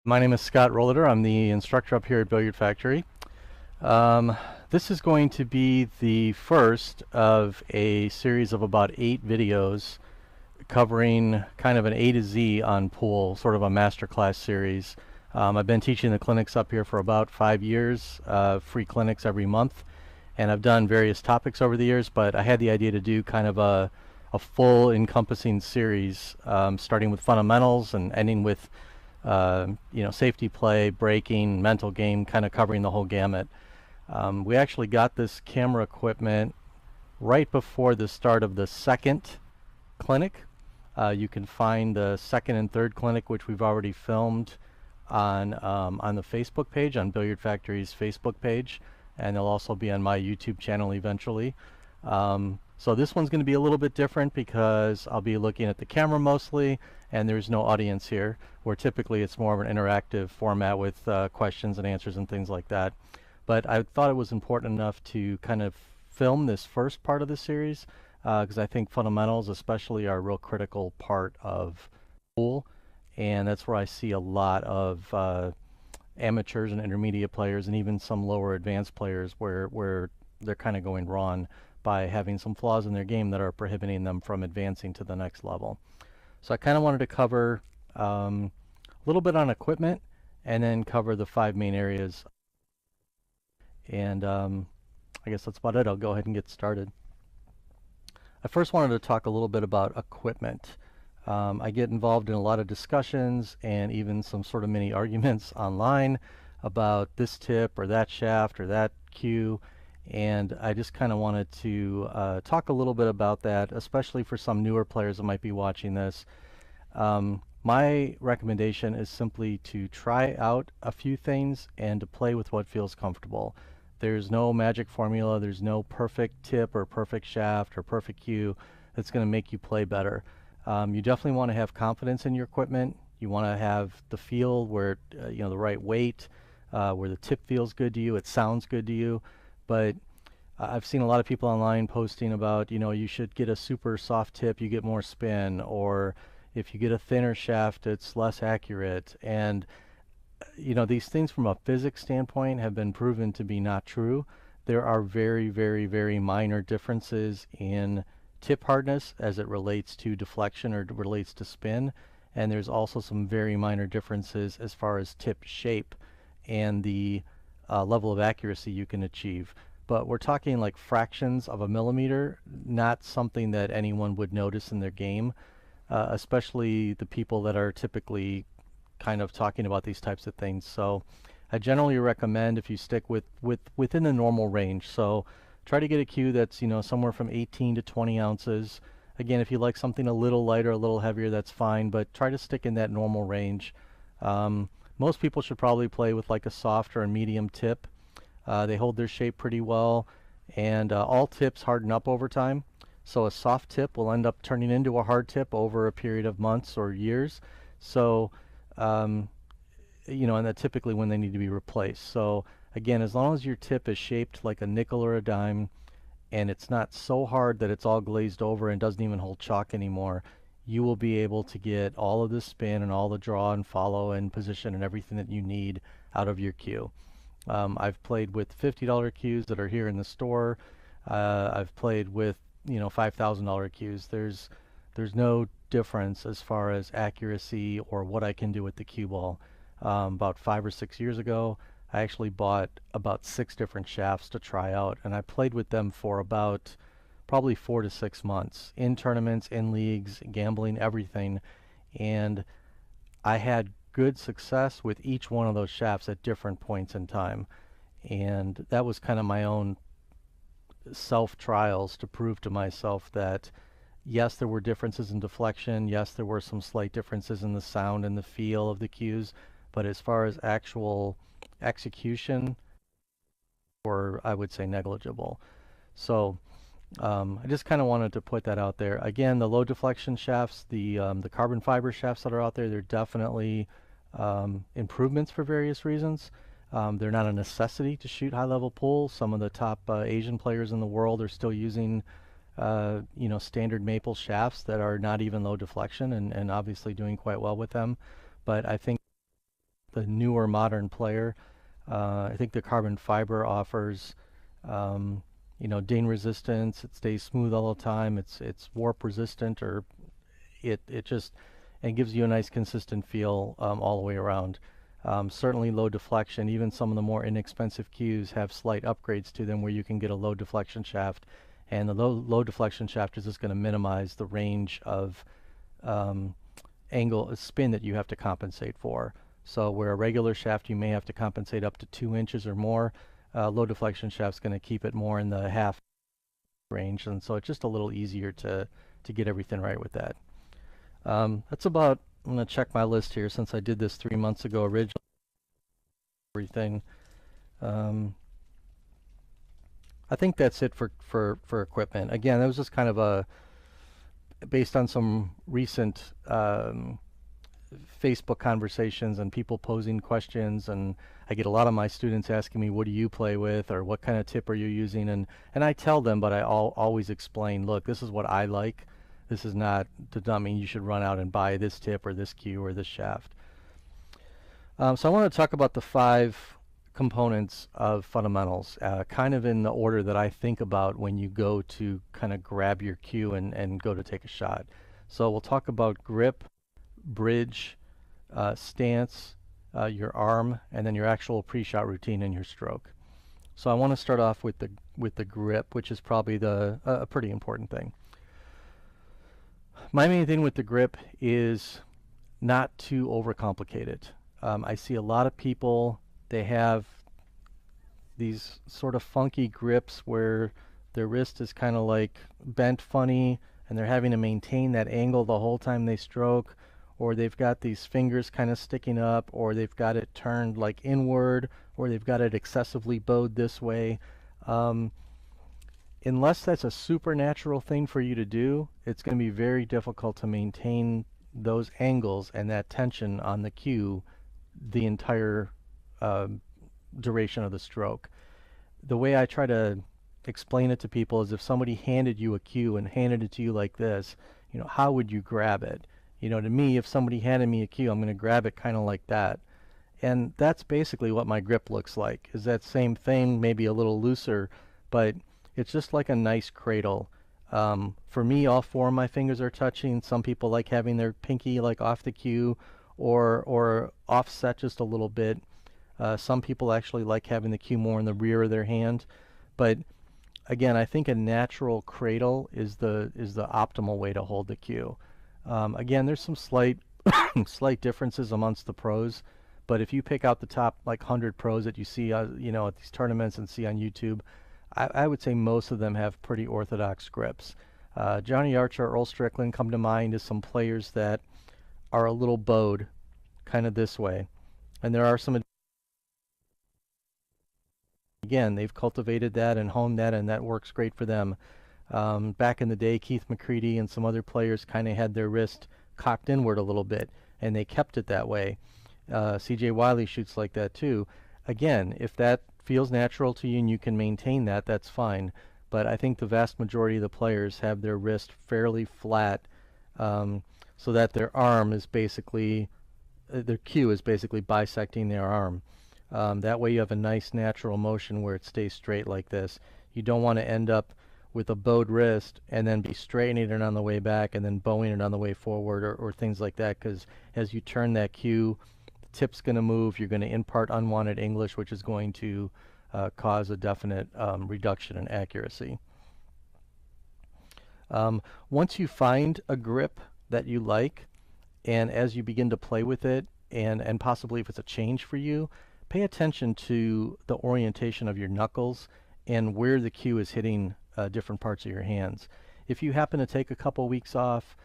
My name is Scott Rolliter. I'm the instructor up here at Billiard Factory. Um, this is going to be the first of a series of about 8 videos covering kind of an A to Z on pool, sort of a masterclass series. I've been teaching the clinics up here for about 5 years, free clinics every month, and I've done various topics over the years, but I had the idea to do kind of a full encompassing series, starting with fundamentals and ending with safety play, breaking, mental game, kind of covering the whole gamut. We actually got this camera equipment right before the start of the second clinic. You can find the second and third clinic, which we've already filmed on the Facebook page, on Billiard Factory's Facebook page, and they'll also be on my YouTube channel eventually. So this one's going to be a little bit different because I'll be looking at the camera mostly, and there's no audience here, where typically it's more of an interactive format with questions and answers and things like that. But I thought it was important enough to kind of film this first part of the series because I think fundamentals especially are a real critical part of pool, and that's where I see a lot of amateurs and intermediate players and even some lower advanced players where they're kind of going wrong by having some flaws in their game that are prohibiting them from advancing to the next level. So I kind of wanted to cover a little bit on equipment and then cover the 5 main areas. And I guess that's about it. I'll go ahead and get started. I first wanted to talk a little bit about equipment. I get involved in a lot of discussions and even some sort of mini arguments online about this tip or that shaft or that cue, and I just kind of wanted to talk a little bit about that, especially for some newer players that might be watching this. My recommendation is simply to try out a few things and to play with what feels comfortable. There's no magic formula, there's no perfect tip or perfect shaft or perfect cue that's going to make you play better. You definitely want to have confidence in your equipment. You want to have the feel where, the right weight, where the tip feels good to you, it sounds good to you. But I've seen a lot of people online posting about, you should get a super soft tip, you get more spin, or if you get a thinner shaft, it's less accurate. And, these things from a physics standpoint have been proven to be not true. There are very, very, very minor differences in tip hardness as it relates to deflection or relates to spin, and there's also some very minor differences as far as tip shape and the level of accuracy you can achieve. But we're talking like fractions of a millimeter, not something that anyone would notice in their game, especially the people that are typically kind of talking about these types of things. So I generally recommend if you stick within the normal range. So try to get a cue that's, somewhere from 18 to 20 ounces. Again, if you like something a little lighter, a little heavier, that's fine, but try to stick in that normal range. Most people should probably play with like a soft or a medium tip. They hold their shape pretty well, and all tips harden up over time. So a soft tip will end up turning into a hard tip over a period of months or years. So, and that's typically when they need to be replaced. So again, as long as your tip is shaped like a nickel or a dime, and it's not so hard that it's all glazed over and doesn't even hold chalk anymore, you will be able to get all of the spin and all the draw and follow and position and everything that you need out of your cue. I've played with $50 cues that are here in the store. I've played with $5,000 cues. There's no difference as far as accuracy or what I can do with the cue ball. About 5 or 6 years ago, I actually bought about 6 different shafts to try out, and I played with them for about probably 4 to 6 months in tournaments, in leagues, gambling, everything. And I had good success with each one of those shafts at different points in time. And that was kind of my own self trials to prove to myself that yes, there were differences in deflection. Yes, there were some slight differences in the sound and the feel of the cues. But as far as actual execution, or I would say negligible. So I just kind of wanted to put that out there. Again, the low deflection shafts, the carbon fiber shafts that are out there, they're definitely improvements for various reasons. They're not a necessity to shoot high-level pool. Some of the top Asian players in the world are still using standard maple shafts that are not even low deflection and obviously doing quite well with them. But I think the newer modern player. I think the carbon fiber offers ding resistance. It stays smooth all the time. It's warp resistant, or it just and gives you a nice consistent feel all the way around. Certainly low deflection. Even some of the more inexpensive cues have slight upgrades to them where you can get a low deflection shaft, and the low deflection shaft is just going to minimize the range of angle spin that you have to compensate for. So where a regular shaft you may have to compensate up to 2 inches or more, low deflection shaft's going to keep it more in the half range, and so it's just a little easier to get everything right with that. That's about. I'm going to check my list here since I did this 3 months ago originally. Everything. I think that's it for equipment. Again, that was just kind of based on some recent Facebook conversations and people posing questions, and I get a lot of my students asking me, what do you play with, or what kind of tip are you using, and I tell them, but I always explain, look, this is what I like. This is not to mean you should run out and buy this tip or this cue or this shaft. So I want to talk about the 5 components of fundamentals, kind of in the order that I think about when you go to kind of grab your cue and go to take a shot. So we'll talk about grip, bridge, stance, your arm, and then your actual pre-shot routine and your stroke. So I want to start off with the grip, which is probably a pretty important thing. My main thing with the grip is not to overcomplicate it. I see a lot of people, they have these sort of funky grips where their wrist is kind of like bent funny and they're having to maintain that angle the whole time they stroke, or they've got these fingers kind of sticking up, or they've got it turned like inward, or they've got it excessively bowed this way. Unless that's a supernatural thing for you to do, it's going to be very difficult to maintain those angles and that tension on the cue the entire duration of the stroke. The way I try to explain it to people is if somebody handed you a cue and handed it to you like this, how would you grab it? To me, if somebody handed me a cue, I'm going to grab it kind of like that. And that's basically what my grip looks like, is that same thing, maybe a little looser, but it's just like a nice cradle. For me, all 4 of my fingers are touching. Some people like having their pinky like off the cue or offset just a little bit. Some people actually like having the cue more in the rear of their hand. But again, I think a natural cradle is the optimal way to hold the cue. Again, there's some slight differences amongst the pros, but if you pick out the top like 100 pros that you see at these tournaments and see on YouTube, I would say most of them have pretty orthodox grips. Johnny Archer, Earl Strickland come to mind as some players that are a little bowed, kind of this way. And there are some, again, they've cultivated that and honed that, and that works great for them. Back in the day, Keith McCready and some other players kind of had their wrist cocked inward a little bit, and they kept it that way. C.J. Wiley shoots like that too. Again, if that feels natural to you and you can maintain that, that's fine. But I think the vast majority of the players have their wrist fairly flat, so that their arm is basically, their cue is basically bisecting their arm. That way you have a nice natural motion where it stays straight like this. You don't want to end up with a bowed wrist and then be straightening it on the way back and then bowing it on the way forward, or things like that, because as you turn that cue, the tip's going to move. You're going to impart unwanted English, which is going to cause a definite reduction in accuracy. Once you find a grip that you like, and as you begin to play with it, and possibly if it's a change for you, pay attention to the orientation of your knuckles and where the cue is hitting different parts of your hands. If you happen to take a couple weeks off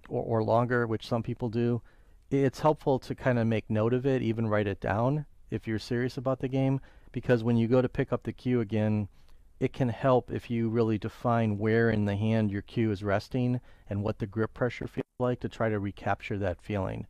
or longer, which some people do, it's helpful to kind of make note of it, even write it down if you're serious about the game, because when you go to pick up the cue again, it can help if you really define where in the hand your cue is resting and what the grip pressure feels like to try to recapture that feeling.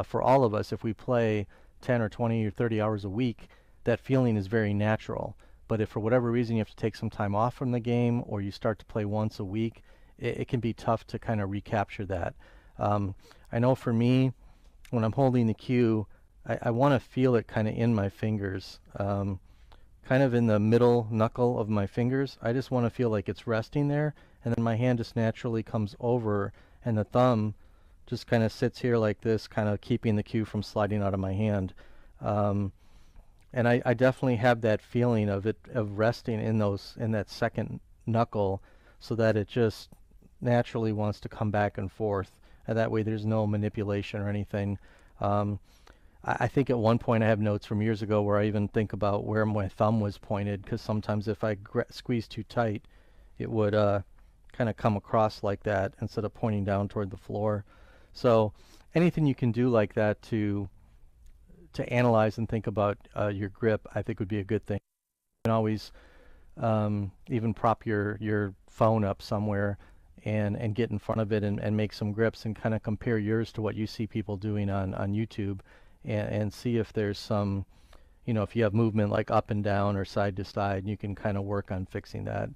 For all of us, if we play 10 or 20 or 30 hours a week, that feeling is very natural. But if for whatever reason you have to take some time off from the game, or you start to play once a week, it can be tough to kind of recapture that. I know for me, when I'm holding the cue, I want to feel it kind of in my fingers, kind of in the middle knuckle of my fingers. I just want to feel like it's resting there, and then my hand just naturally comes over, and the thumb just kind of sits here like this, kind of keeping the cue from sliding out of my hand. And I definitely have that feeling of it of resting in that second knuckle, so that it just naturally wants to come back and forth, and that way there's no manipulation or anything. I think at one point I have notes from years ago where I even think about where my thumb was pointed, because sometimes if I squeeze too tight, it would kind of come across like that instead of pointing down toward the floor. So anything you can do like that to analyze and think about your grip, I think would be a good thing. You can always even prop your phone up somewhere and get in front of it and make some grips and kind of compare yours to what you see people doing on YouTube, and see if there's some, if you have movement like up and down or side to side, you can kind of work on fixing that.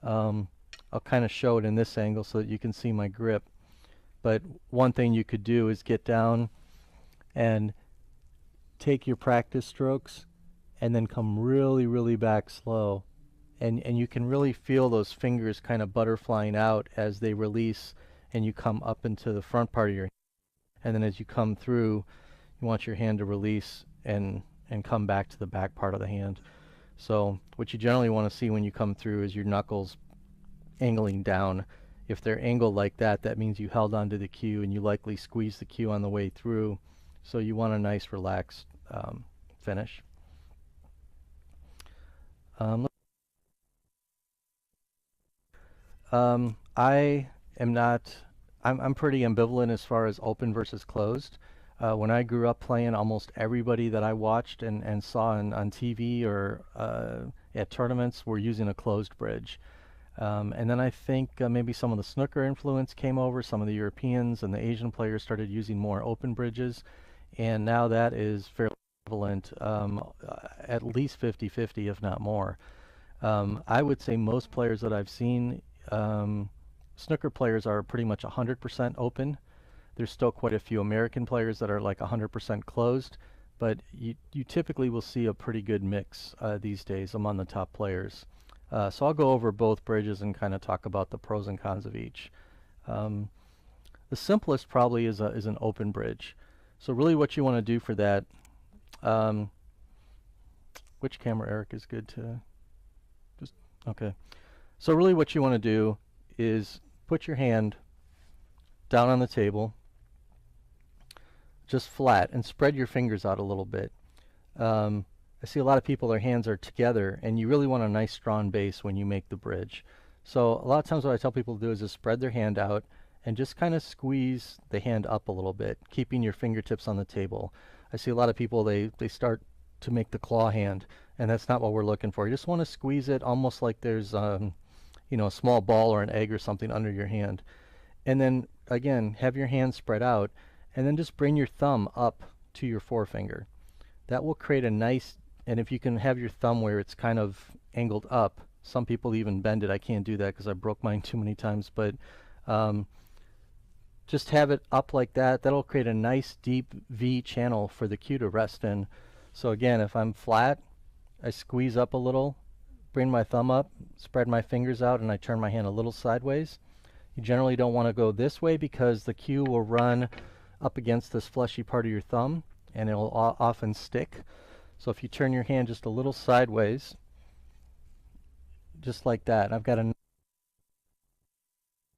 I'll kind of show it in this angle so that you can see my grip. But one thing you could do is get down and take your practice strokes and then come really, really back slow. And you can really feel those fingers kind of butterflying out as they release and you come up into the front part of your hand. And then as you come through, you want your hand to release and come back to the back part of the hand. So what you generally want to see when you come through is your knuckles angling down. If they're angled like that, that means you held onto the cue and you likely squeezed the cue on the way through. So you want a nice relaxed finish. I am not, I'm pretty ambivalent as far as open versus closed. When I grew up playing, almost everybody that I watched and saw on TV or at tournaments were using a closed bridge. And then I think maybe some of the snooker influence came over, some of the Europeans and the Asian players started using more open bridges, and now that is fairly prevalent, at least 50-50, if not more. I would say most players that I've seen, snooker players are pretty much 100% open. There's still quite a few American players that are like 100% closed, but you typically will see a pretty good mix these days among the top players. So I'll go over both bridges and kind of talk about the pros and cons of each. The simplest probably is an open bridge. So really what you want to do for that, which camera, Eric, is good to just, okay. So really what you want to do is put your hand down on the table, just flat, and spread your fingers out a little bit. I see a lot of people, their hands are together, and you really want a nice strong base when you make the bridge. So a lot of times what I tell people to do is just spread their hand out and just kind of squeeze the hand up a little bit, keeping your fingertips on the table. I see a lot of people, they start to make the claw hand, and that's not what we're looking for. You just want to squeeze it almost like there's a small ball or an egg or something under your hand. And then again, have your hand spread out, and then just bring your thumb up to your forefinger. That will create a nice, and if you can have your thumb where it's kind of angled up, some people even bend it. I can't do that because I broke mine too many times, but just have it up like that. That'll create a nice deep V channel for the cue to rest in. So again, if I'm flat, I squeeze up a little, bring my thumb up, spread my fingers out, and I turn my hand a little sideways. You generally don't want to go this way because the cue will run up against this fleshy part of your thumb and it will often stick. So if you turn your hand just a little sideways, just like that, I've got a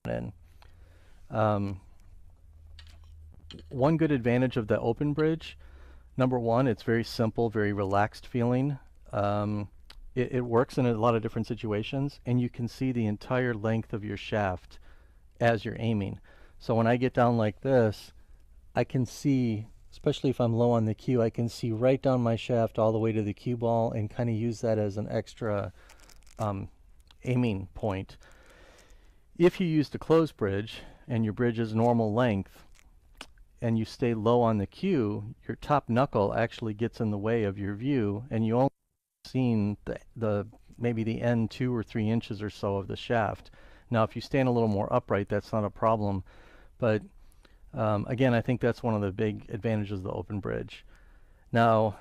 in. One good advantage of the open bridge, number one, it's very simple, very relaxed feeling. It works in a lot of different situations, and you can see the entire length of your shaft as you're aiming. So when I get down like this, I can see, especially if I'm low on the cue, I can see right down my shaft all the way to the cue ball and kind of use that as an extra aiming point. If you use the closed bridge and your bridge is normal length and you stay low on the cue, your top knuckle actually gets in the way of your view, and you only seen maybe the end 2 or 3 inches or so of the shaft. Now if you stand a little more upright, that's not a problem, but again, I think that's one of the big advantages of the open bridge. Now,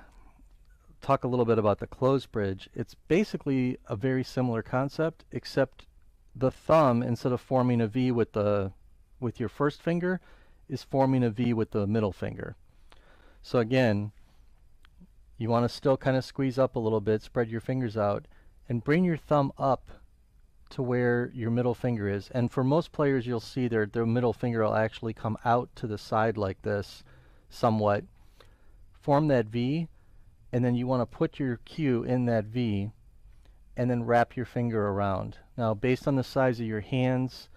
talk a little bit about the closed bridge. It's basically a very similar concept, except the thumb, instead of forming a V with your first finger, is forming a V with the middle finger. So again, you want to still kind of squeeze up a little bit, spread your fingers out, and bring your thumb up to where your middle finger is. And for most players, you'll see their middle finger will actually come out to the side like this somewhat. Form that V, and then you want to put your cue in that V and then wrap your finger around. Now, based on the size of your hands,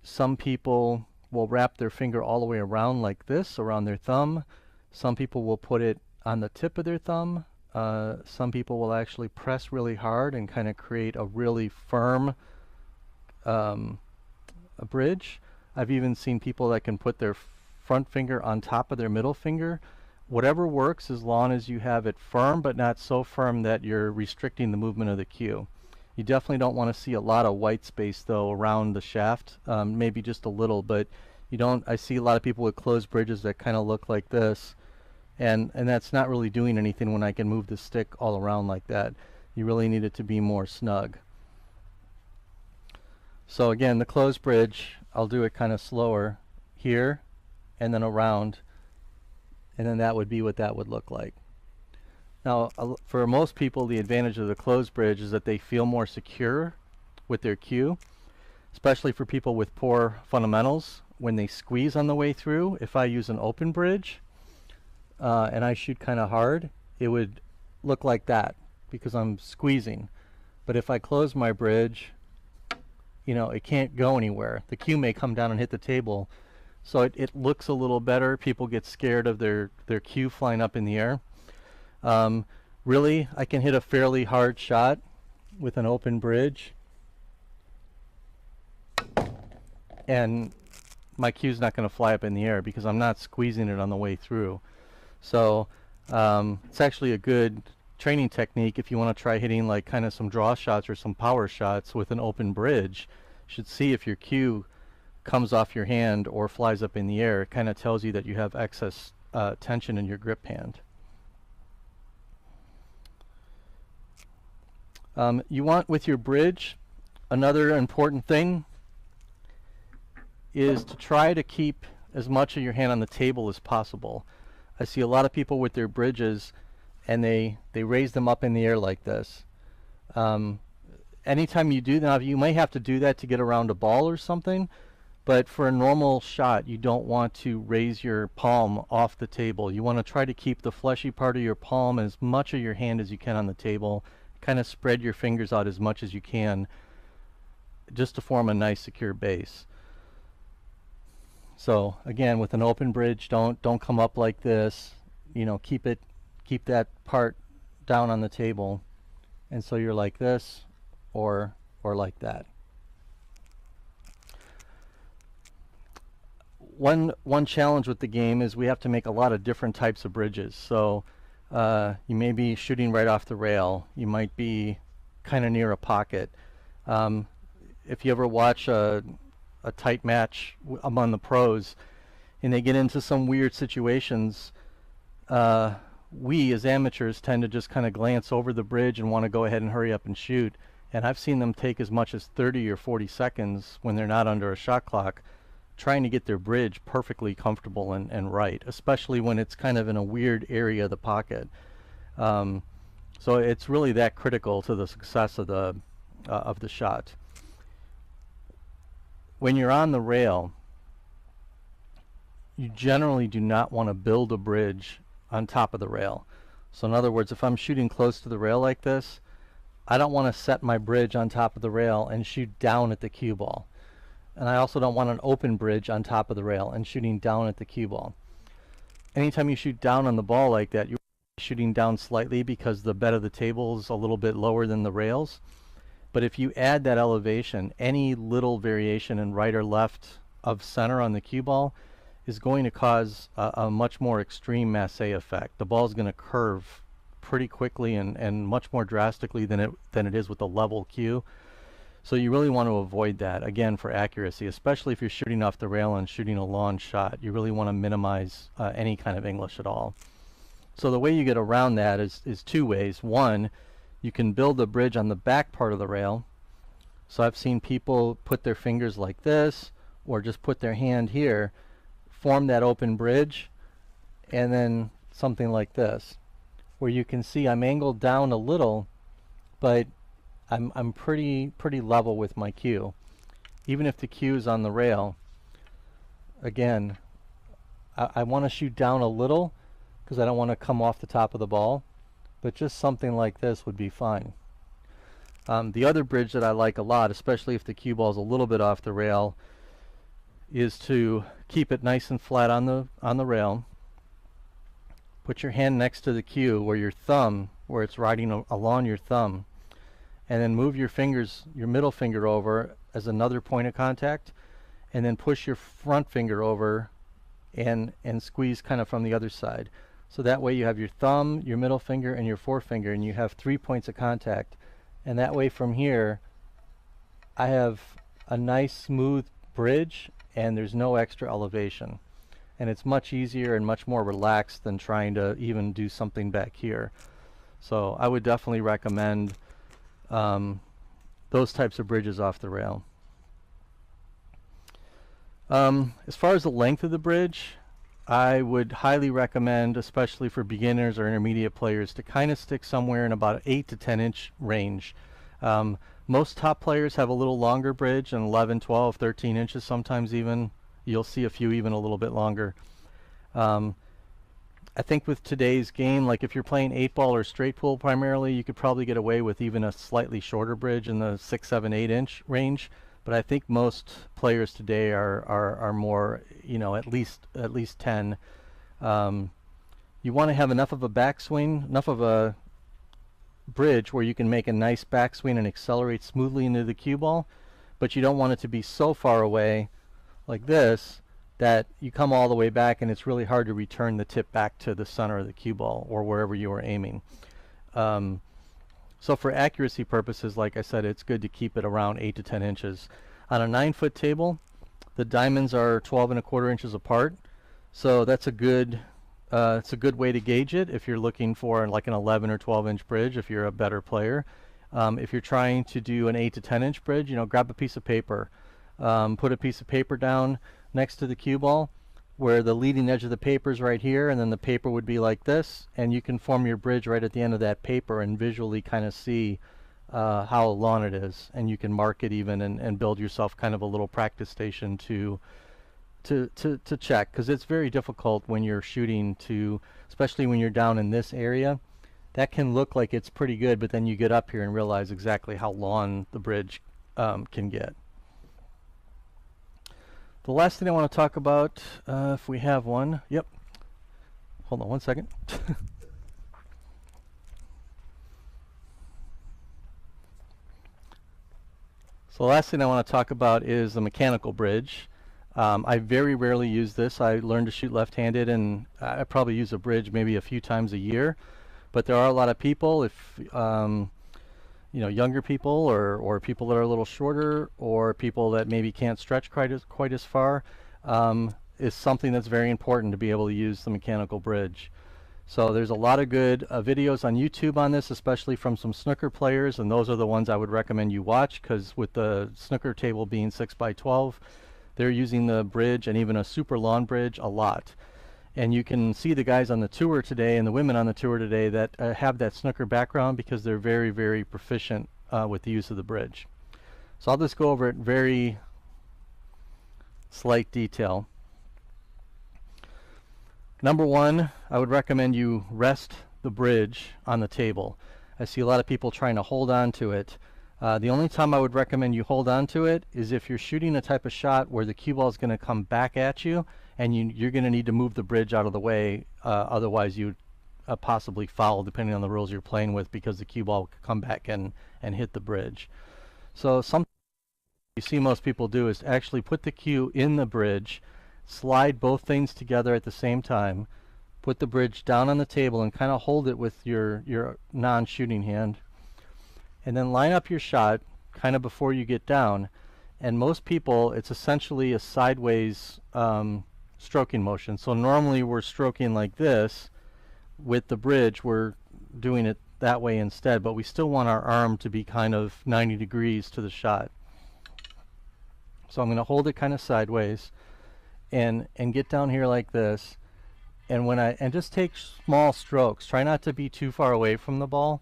some people will wrap their finger all the way around like this, around their thumb. Some people will put it on the tip of their thumb. Some people will actually press really hard and kind of create a really firm a bridge. I've even seen people that can put their front finger on top of their middle finger. Whatever works, as long as you have it firm, but not so firm that you're restricting the movement of the cue. You definitely don't want to see a lot of white space though around the shaft, maybe just a little, but you don't. I see a lot of people with closed bridges that kind of look like this, and that's not really doing anything when I can move the stick all around like that. You really need it to be more snug. So again, the closed bridge, I'll do it kind of slower here and then around, and then that would be what that would look like. Now, for most people, the advantage of the closed bridge is that they feel more secure with their cue, especially for people with poor fundamentals. When they squeeze on the way through, if I use an open bridge and I shoot kind of hard, it would look like that because I'm squeezing. But if I close my bridge, you know, it can't go anywhere. The cue may come down and hit the table, so it looks a little better. People get scared of their cue flying up in the air. Really, I can hit a fairly hard shot with an open bridge, and my cue's not going to fly up in the air because I'm not squeezing it on the way through. So it's actually a good training technique if you want to try hitting like kind of some draw shots or some power shots with an open bridge. You should see if your cue comes off your hand or flies up in the air. It kind of tells you that you have excess tension in your grip hand. You want, with your bridge, another important thing is to try to keep as much of your hand on the table as possible. I see a lot of people with their bridges and they raise them up in the air like this. Anytime you do that, you may have to do that to get around a ball or something, but for a normal shot, you don't want to raise your palm off the table. You want to try to keep the fleshy part of your palm, as much of your hand as you can, on the table. Kind of spread your fingers out as much as you can just to form a nice secure base. So again, with an open bridge, don't come up like this. You know, keep that part down on the table, and so you're like this or like that. One challenge with the game is we have to make a lot of different types of bridges. So you may be shooting right off the rail. You might be kind of near a pocket. If you ever watch a tight match among the pros and they get into some weird situations, we as amateurs tend to just kind of glance over the bridge and want to go ahead and hurry up and shoot. And I've seen them take as much as 30 or 40 seconds when they're not under a shot clock trying to get their bridge perfectly comfortable and right, especially when it's kind of in a weird area of the pocket. So it's really that critical to the success of the shot. When you're on the rail, you generally do not want to build a bridge on top of the rail. So in other words, if I'm shooting close to the rail like this, I don't want to set my bridge on top of the rail and shoot down at the cue ball. And I also don't want an open bridge on top of the rail and shooting down at the cue ball. Anytime you shoot down on the ball like that, you're shooting down slightly because the bed of the table is a little bit lower than the rails. But if you add that elevation, any little variation in right or left of center on the cue ball is going to cause a much more extreme masse effect. The ball is going to curve pretty quickly and much more drastically than it is with a level cue. So you really want to avoid that, again, for accuracy, especially if you're shooting off the rail and shooting a long shot. You really want to minimize any kind of English at all. So the way you get around that is two ways. One, you can build a bridge on the back part of the rail. So I've seen people put their fingers like this, or just put their hand here, form that open bridge, and then something like this, where you can see I'm angled down a little, but I'm pretty level with my cue. Even if the cue is on the rail, again, I want to shoot down a little because I don't want to come off the top of the ball, but just something like this would be fine. The other bridge that I like a lot, especially if the cue ball is a little bit off the rail, is to keep it nice and flat on the rail. Put your hand next to the cue where your thumb, where it's riding along your thumb, and then move your fingers, your middle finger over as another point of contact, and then push your front finger over and squeeze kind of from the other side. So that way you have your thumb, your middle finger, and your forefinger, and you have 3 points of contact. And that way from here, I have a nice smooth bridge, and there's no extra elevation. And it's much easier and much more relaxed than trying to even do something back here. So I would definitely recommend those types of bridges off the rail. As far as the length of the bridge, I would highly recommend, especially for beginners or intermediate players, to kind of stick somewhere in about 8 to 10 inch range. Most top players have a little longer bridge, and 11, 12, 13 inches sometimes even. You'll see a few even a little bit longer. I think with today's game, like if you're playing 8-ball or straight pool primarily, you could probably get away with even a slightly shorter bridge in the 6, 7, 8 inch range. But I think most players today are more, you know, at least 10. You want to have enough of a backswing, enough of a bridge where you can make a nice backswing and accelerate smoothly into the cue ball, but you don't want it to be so far away like this that you come all the way back and it's really hard to return the tip back to the center of the cue ball or wherever you were aiming. So for accuracy purposes, like I said, it's good to keep it around 8 to 10 inches. On a 9-foot table, the diamonds are 12 1/4 inches apart, so that's a good it's a good way to gauge it if you're looking for like an 11 or 12 inch bridge if you're a better player. If you're trying to do an 8 to 10 inch bridge, you know, grab a piece of paper, put a piece of paper down next to the cue ball where the leading edge of the paper is right here, and then the paper would be like this, and you can form your bridge right at the end of that paper and visually kind of see how long it is, and you can mark it even and build yourself kind of a little practice station to check, because it's very difficult when you're shooting to, especially when you're down in this area. That can look like it's pretty good, but then you get up here and realize exactly how long the bridge can get. The last thing I want to talk about, if we have one, yep, hold on one second. So the last thing I want to talk about is the mechanical bridge. I very rarely use this. I learned to shoot left-handed, and I probably use a bridge maybe a few times a year. But there are a lot of people, if you know, younger people or people that are a little shorter, or people that maybe can't stretch quite as far, is something that's very important to be able to use the mechanical bridge. So there's a lot of good videos on YouTube on this, especially from some snooker players, and those are the ones I would recommend you watch, because with the snooker table being 6x12, they're using the bridge and even a super long bridge a lot. And you can see the guys on the tour today and the women on the tour today that have that snooker background because they're very, very proficient with the use of the bridge. So I'll just go over it in very slight detail. Number one, I would recommend you rest the bridge on the table. I see a lot of people trying to hold on to it. The only time I would recommend you hold on to it is if you're shooting a type of shot where the cue ball is going to come back at you, and you're going to need to move the bridge out of the way, otherwise you'd possibly foul, depending on the rules you're playing with, because the cue ball could come back and hit the bridge. So something you see most people do is actually put the cue in the bridge, slide both things together at the same time, put the bridge down on the table and kind of hold it with your non-shooting hand, and then line up your shot, kind of before you get down. And most people, it's essentially a sideways stroking motion. So normally we're stroking like this. With the bridge, we're doing it that way instead, but we still want our arm to be kind of 90 degrees to the shot. So I'm going to hold it kind of sideways and get down here like this. And just take small strokes. Try not to be too far away from the ball.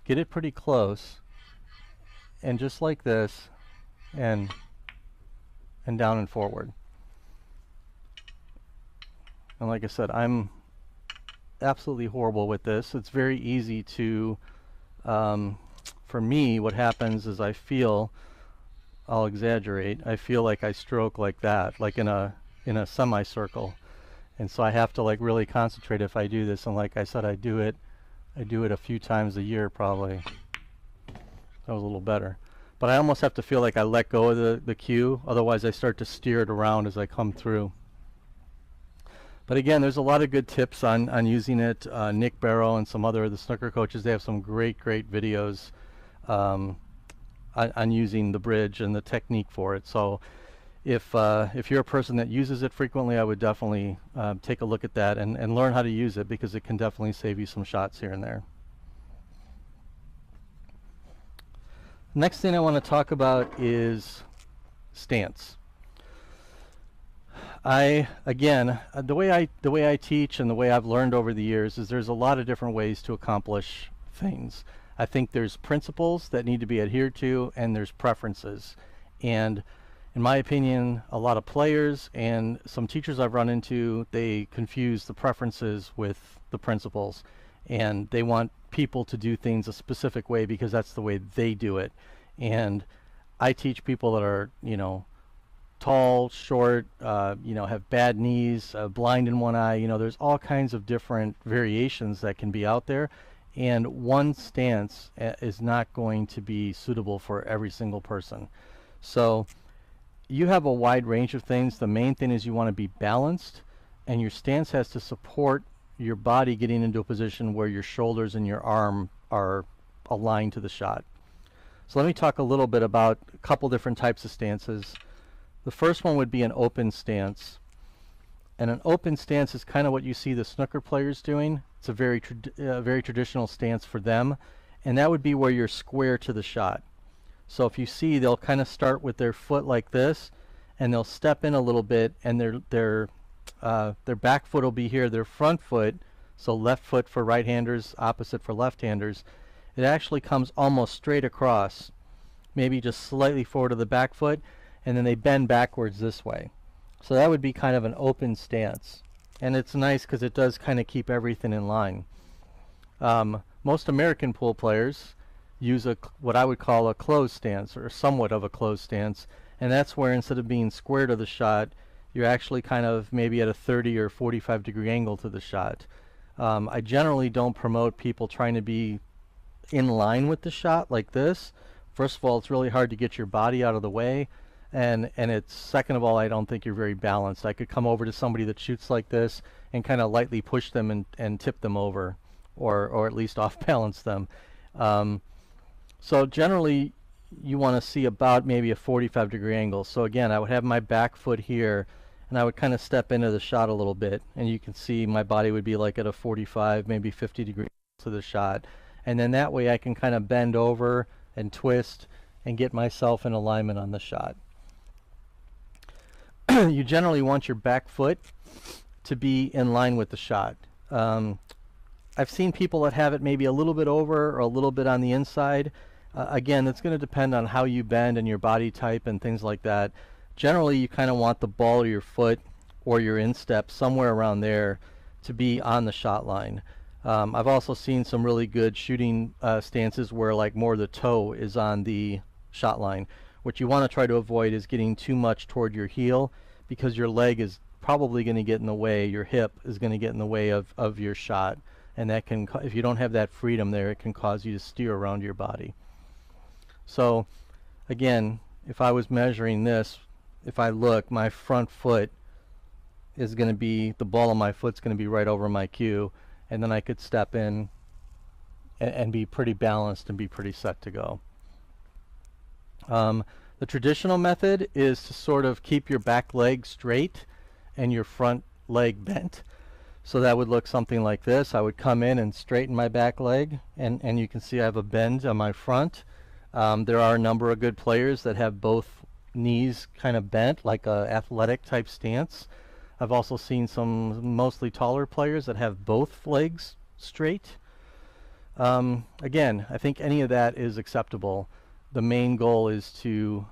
Get it pretty close. And just like this, and down and forward. And like I said, I'm absolutely horrible with this. It's very easy to, for me, what happens is I'll exaggerate, I feel like I stroke like that, like in a semicircle. And so I have to like really concentrate if I do this. And like I said, I do it a few times a year probably. That was a little better. But I almost have to feel like I let go of the cue, otherwise I start to steer it around as I come through. But again, there's a lot of good tips on using it. Nick Barrow and some other of the snooker coaches, they have some great videos on using the bridge and the technique for it. So if you're a person that uses it frequently, I would definitely take a look at that and learn how to use it, because it can definitely save you some shots here and there. Next thing I want to talk about is stance. Again, the way I teach and the way I've learned over the years is there's a lot of different ways to accomplish things. I think there's principles that need to be adhered to, and there's preferences. And in my opinion, a lot of players and some teachers I've run into, they confuse the preferences with the principles, and they want people to do things a specific way because that's the way they do it. And I teach people that are, you know, tall, short, you know, have bad knees, blind in one eye. You know, there's all kinds of different variations that can be out there, and one stance is not going to be suitable for every single person. So you have a wide range of things. The main thing is you want to be balanced, and your stance has to support your body getting into a position where your shoulders and your arm are aligned to the shot. So let me talk a little bit about a couple different types of stances. The first one would be an open stance. And an open stance is kind of what you see the snooker players doing. It's a very traditional stance for them. And that would be where you're square to the shot. So if you see, they'll kind of start with their foot like this, and they'll step in a little bit, and their back foot will be here. Their front foot, so left foot for right-handers, opposite for left-handers, it actually comes almost straight across, maybe just slightly forward of the back foot, and then they bend backwards this way. So that would be kind of an open stance. And it's nice because it does kind of keep everything in line. Most American pool players use what I would call a closed stance, or somewhat of a closed stance, and that's where instead of being square to the shot, you're actually kind of maybe at a 30 or 45 degree angle to the shot. I generally don't promote people trying to be in line with the shot like this. First of all, it's really hard to get your body out of the way, and it's, second of all, I don't think you're very balanced. I could come over to somebody that shoots like this and kind of lightly push them and tip them over, or at least off balance them. So generally you want to see about maybe a 45 degree angle. So again, I would have my back foot here, and I would kind of step into the shot a little bit, and you can see my body would be like at a 45, maybe 50 degree to the shot. And then that way I can kind of bend over and twist and get myself in alignment on the shot. You generally want your back foot to be in line with the shot. I've seen people that have it maybe a little bit over or a little bit on the inside. Again, that's going to depend on how you bend and your body type and things like that. Generally, you kind of want the ball of your foot or your instep somewhere around there to be on the shot line. I've also seen some really good shooting stances where like more the toe is on the shot line. What you want to try to avoid is getting too much toward your heel, because your leg is probably going to get in the way, your hip is going to get in the way of your shot, and that can, if you don't have that freedom there, it can cause you to steer around your body. So again, if I was measuring this, if I look, my front foot is going to be, the ball of my foot's going to be right over my cue, and then I could step in and be pretty balanced and be pretty set to go. The traditional method is to sort of keep your back leg straight and your front leg bent. So that would look something like this. I would come in and straighten my back leg, and you can see I have a bend on my front. There are a number of good players that have both knees kind of bent, like a athletic type stance. I've also seen some mostly taller players that have both legs straight. Again, I think any of that is acceptable. The main goal is to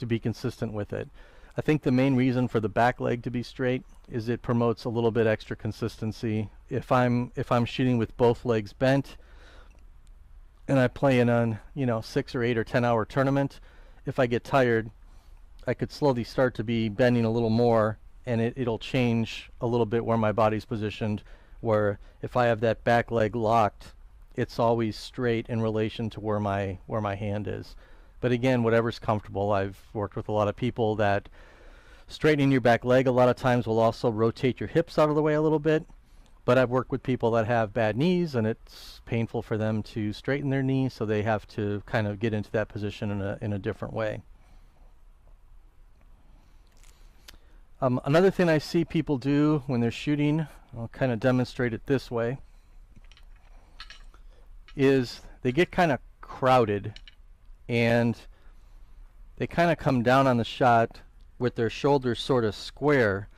be consistent with it. I think the main reason for the back leg to be straight is it promotes a little bit extra consistency. If I'm shooting with both legs bent and I play in a 6 or 8 or 10 hour tournament, if I get tired, I could slowly start to be bending a little more, and it'll change a little bit where my body's positioned, where if I have that back leg locked, it's always straight in relation to where my hand is. But again, whatever's comfortable. I've worked with a lot of people that straightening your back leg a lot of times will also rotate your hips out of the way a little bit. But I've worked with people that have bad knees, and it's painful for them to straighten their knee, so they have to kind of get into that position in a different way. Another thing I see people do when they're shooting, I'll kind of demonstrate it this way, is they get kind of crowded and they kind of come down on the shot with their shoulders sort of square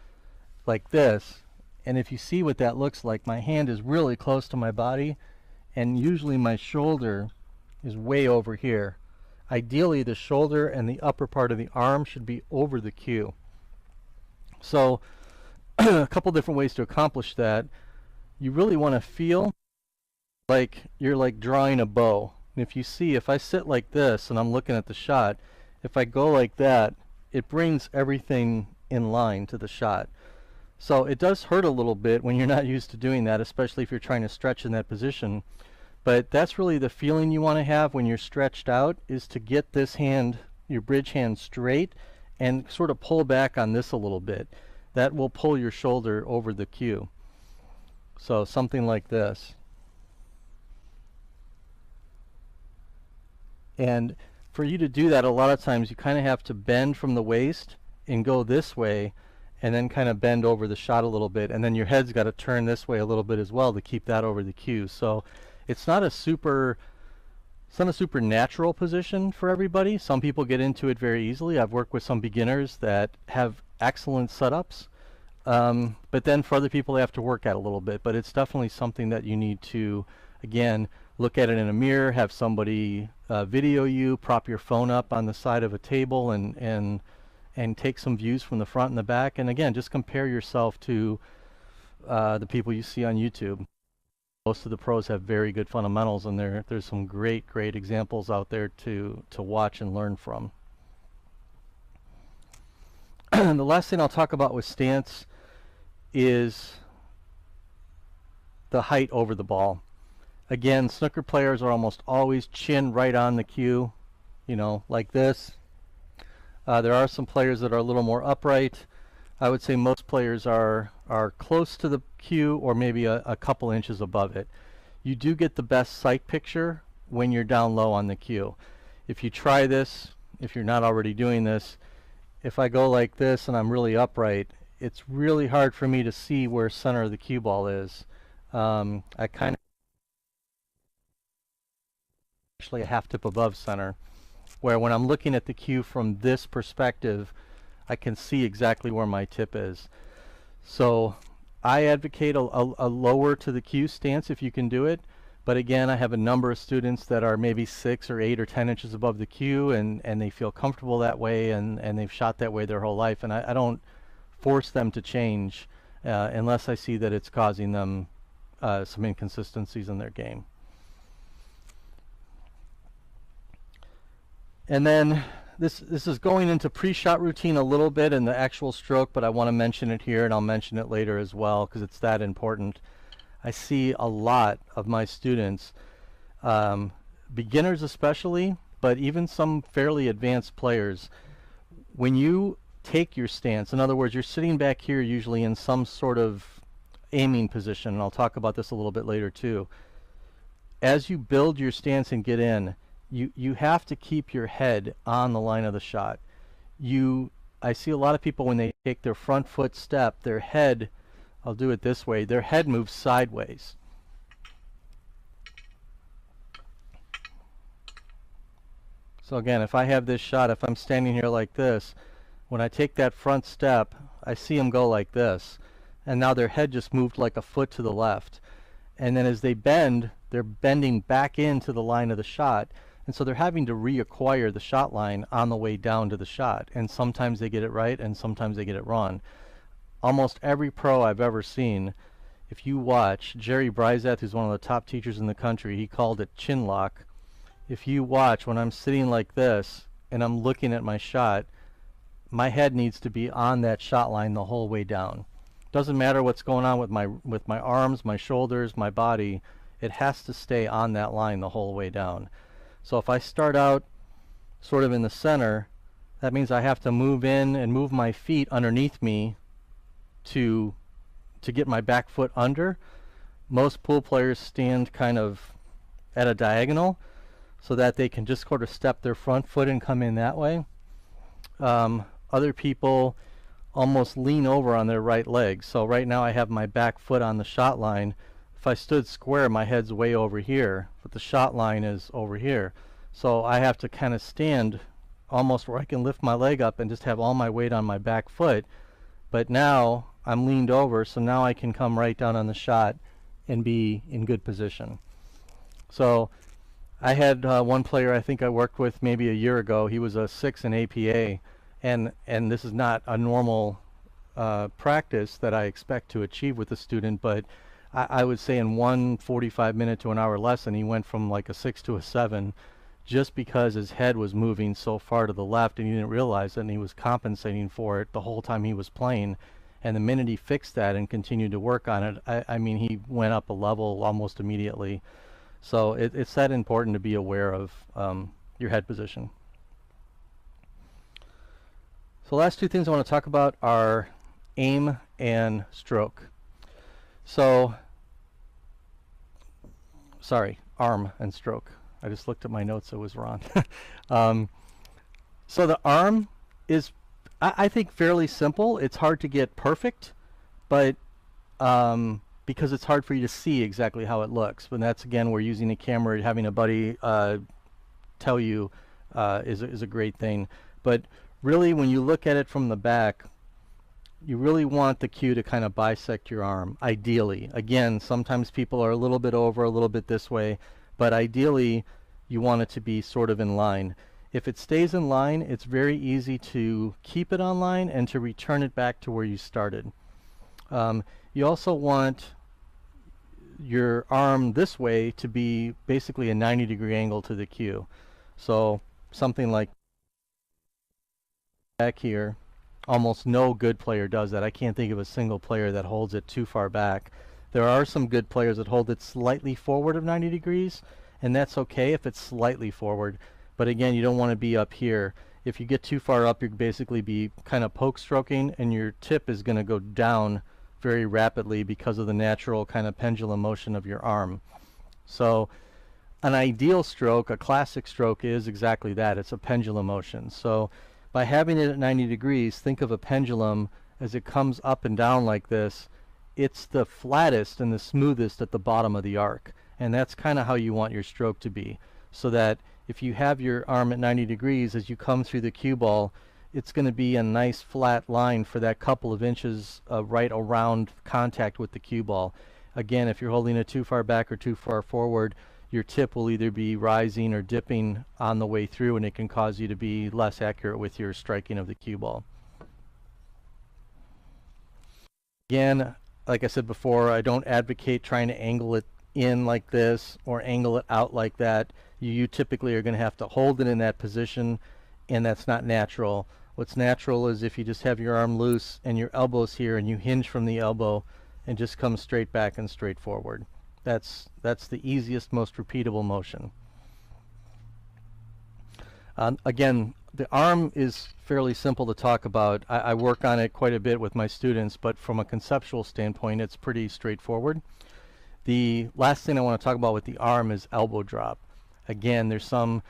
like this. And if you see what that looks like, my hand is really close to my body, and usually my shoulder is way over here. Ideally, the shoulder and the upper part of the arm should be over the cue. So a couple different ways to accomplish that. You really want to feel like you're like drawing a bow. And if you see, if I sit like this and I'm looking at the shot, if I go like that, it brings everything in line to the shot. So it does hurt a little bit when you're not used to doing that, especially if you're trying to stretch in that position. But that's really the feeling you want to have when you're stretched out, is to get this hand, your bridge hand, straight and sort of pull back on this a little bit. That will pull your shoulder over the cue. So something like this. And for you to do that, a lot of times you kind of have to bend from the waist and go this way, and then kind of bend over the shot a little bit, and then your head's got to turn this way a little bit as well to keep that over the cue. So it's not a super natural position for everybody. Some people get into it very easily. I've worked with some beginners that have excellent setups, but then for other people they have to work at a little bit. But it's definitely something that you need to, again, look at it in a mirror, have somebody video you, prop your phone up on the side of a table, and take some views from the front and the back. And again, just compare yourself to the people you see on YouTube. Most of the pros have very good fundamentals, and there's some great examples out there to watch and learn from. The last thing I'll talk about with stance is the height over the ball. Again, snooker players are almost always chin right on the cue, like this. There are some players that are a little more upright. I would say most players are close to the cue, or maybe a couple inches above it. You do get the best sight picture when you're down low on the cue. If you try this, if you're not already doing this, if I go like this and I'm really upright, it's really hard for me to see where center of the cue ball is. I kind of actually a half tip above center, where when I'm looking at the cue from this perspective, I can see exactly where my tip is. So I advocate a lower to the cue stance if you can do it. But again, I have a number of students that are maybe 6 or 8 or 10 inches above the cue, and they feel comfortable that way, and they've shot that way their whole life. And I don't force them to change unless I see that it's causing them some inconsistencies in their game. And then this is going into pre-shot routine a little bit in the actual stroke, but I want to mention it here, and I'll mention it later as well because it's that important. I see a lot of my students, beginners especially, but even some fairly advanced players, when you take your stance, in other words, you're sitting back here usually in some sort of aiming position, and I'll talk about this a little bit later too. As you build your stance and get in, you have to keep your head on the line of the shot. I see a lot of people when they take their front foot step, their head, I'll do it this way, their head moves sideways. So again, if I have this shot, if I'm standing here like this, when I take that front step, I see them go like this. And now their head just moved like a foot to the left. And then as they bend, they're bending back into the line of the shot. And so they're having to reacquire the shot line on the way down to the shot. And sometimes they get it right, and sometimes they get it wrong. Almost every pro I've ever seen, if you watch, Jerry Bryzath, who's one of the top teachers in the country, he called it chin lock. If you watch, when I'm sitting like this and I'm looking at my shot, my head needs to be on that shot line the whole way down. Doesn't matter what's going on with my arms, my shoulders, my body, it has to stay on that line the whole way down. So if I start out sort of in the center, that means I have to move in and move my feet underneath me to get my back foot under. Most pool players stand kind of at a diagonal so that they can just sort of step their front foot and come in that way. Other people almost lean over on their right leg. So right now I have my back foot on the shot line. If I stood square, my head's way over here, but the shot line is over here. So I have to kind of stand almost where I can lift my leg up and just have all my weight on my back foot. But now I'm leaned over, so now I can come right down on the shot and be in good position. So I had one player I think I worked with maybe a year ago. He was a 6 in APA, and this is not a normal practice that I expect to achieve with a student, but I would say in one 45-minute to an hour lesson, he went from like a 6 to a 7 just because his head was moving so far to the left and he didn't realize it, and he was compensating for it the whole time he was playing. And the minute he fixed that and continued to work on it, I mean, he went up a level almost immediately. So it's that important to be aware of your head position. So the last two things I want to talk about are aim and stroke. So, sorry, arm and stroke. I just looked at my notes, it was wrong. So the arm is, I think, fairly simple. It's hard to get perfect, but because it's hard for you to see exactly how it looks. But that's, again, where using a camera, having a buddy tell you is a great thing. But really, when you look at it from the back, you really want the cue to kind of bisect your arm, ideally. Again, sometimes people are a little bit over, a little bit this way, but ideally you want it to be sort of in line. If it stays in line, it's very easy to keep it on line and to return it back to where you started. You also want your arm this way to be basically a 90-degree angle to the cue. So something like back here, almost no good player does that. I can't think of a single player that holds it too far back. There are some good players that hold it slightly forward of 90 degrees, and that's okay if it's slightly forward. But again, you don't want to be up here. If you get too far up, you'd basically be kind of poke stroking, and your tip is going to go down very rapidly because of the natural kind of pendulum motion of your arm. So an ideal stroke, a classic stroke, is exactly that. It's a pendulum motion. So by having it at 90 degrees, think of a pendulum as it comes up and down like this. It's the flattest and the smoothest at the bottom of the arc. And that's kind of how you want your stroke to be. So that if you have your arm at 90 degrees, as you come through the cue ball, it's going to be a nice flat line for that couple of inches right around contact with the cue ball. Again, if you're holding it too far back or too far forward, your tip will either be rising or dipping on the way through, and it can cause you to be less accurate with your striking of the cue ball. Again, like I said before, I don't advocate trying to angle it in like this or angle it out like that. You typically are going to have to hold it in that position, and that's not natural. What's natural is if you just have your arm loose and your elbow's here and you hinge from the elbow and just come straight back and straight forward. That's the easiest, most repeatable motion. Again, the arm is fairly simple to talk about. I work on it quite a bit with my students, but from a conceptual standpoint, it's pretty straightforward. The last thing I want to talk about with the arm is elbow drop. Again, there's some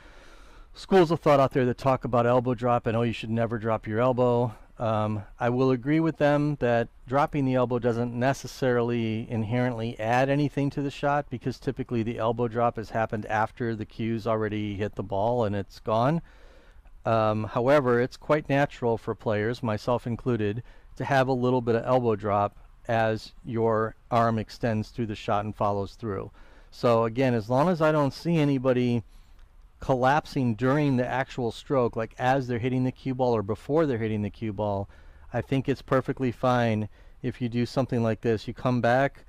schools of thought out there that talk about elbow drop and, oh, you should never drop your elbow. I will agree with them that dropping the elbow doesn't necessarily inherently add anything to the shot, because typically the elbow drop has happened after the cue's already hit the ball and it's gone. However, it's quite natural for players, myself included, to have a little bit of elbow drop as your arm extends through the shot and follows through. So again, as long as I don't see anybody collapsing during the actual stroke, like as they're hitting the cue ball or before they're hitting the cue ball, I think it's perfectly fine if you do something like this. You come back,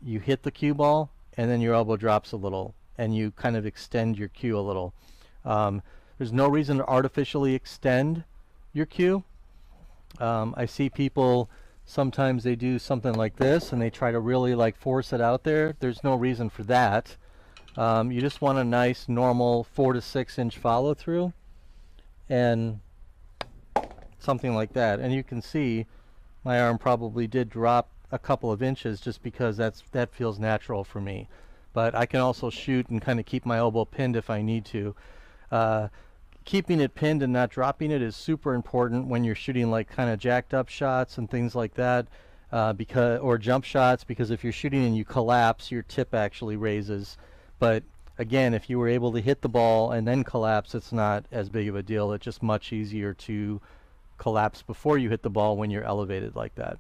you hit the cue ball, and then your elbow drops a little, and you kind of extend your cue a little. There's no reason to artificially extend your cue. I see people, sometimes they do something like this, and they try to really like force it out there. There's no reason for that. You just want a nice normal 4 to 6 inch follow through, and something like that. And you can see my arm probably did drop a couple of inches just because that feels natural for me. But I can also shoot and kind of keep my elbow pinned if I need to. Keeping it pinned and not dropping it is super important when you're shooting like kind of jacked up shots and things like that, or jump shots, because if you're shooting and you collapse, your tip actually raises. But again, if you were able to hit the ball and then collapse, it's not as big of a deal. It's just much easier to collapse before you hit the ball when you're elevated like that.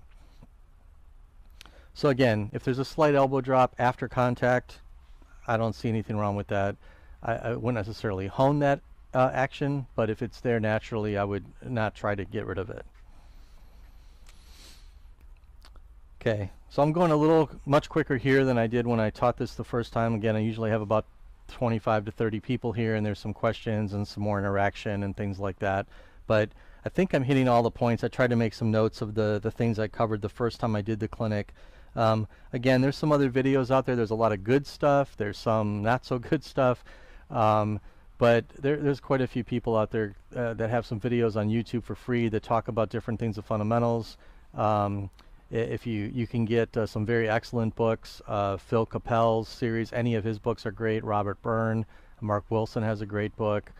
So again, if there's a slight elbow drop after contact, I don't see anything wrong with that. I wouldn't necessarily hone that action, but if it's there naturally, I would not try to get rid of it. Okay, so I'm going a little much quicker here than I did when I taught this the first time. Again, I usually have about 25 to 30 people here, and there's some questions and some more interaction and things like that. But I think I'm hitting all the points. I tried to make some notes of the things I covered the first time I did the clinic. Again, there's some other videos out there. There's a lot of good stuff. There's some not so good stuff. But there's quite a few people out there that have some videos on YouTube for free that talk about different things of fundamentals. If you can get some very excellent books. Phil Capel's series, any of his books are great. Robert Byrne, Mark Wilson has a great book.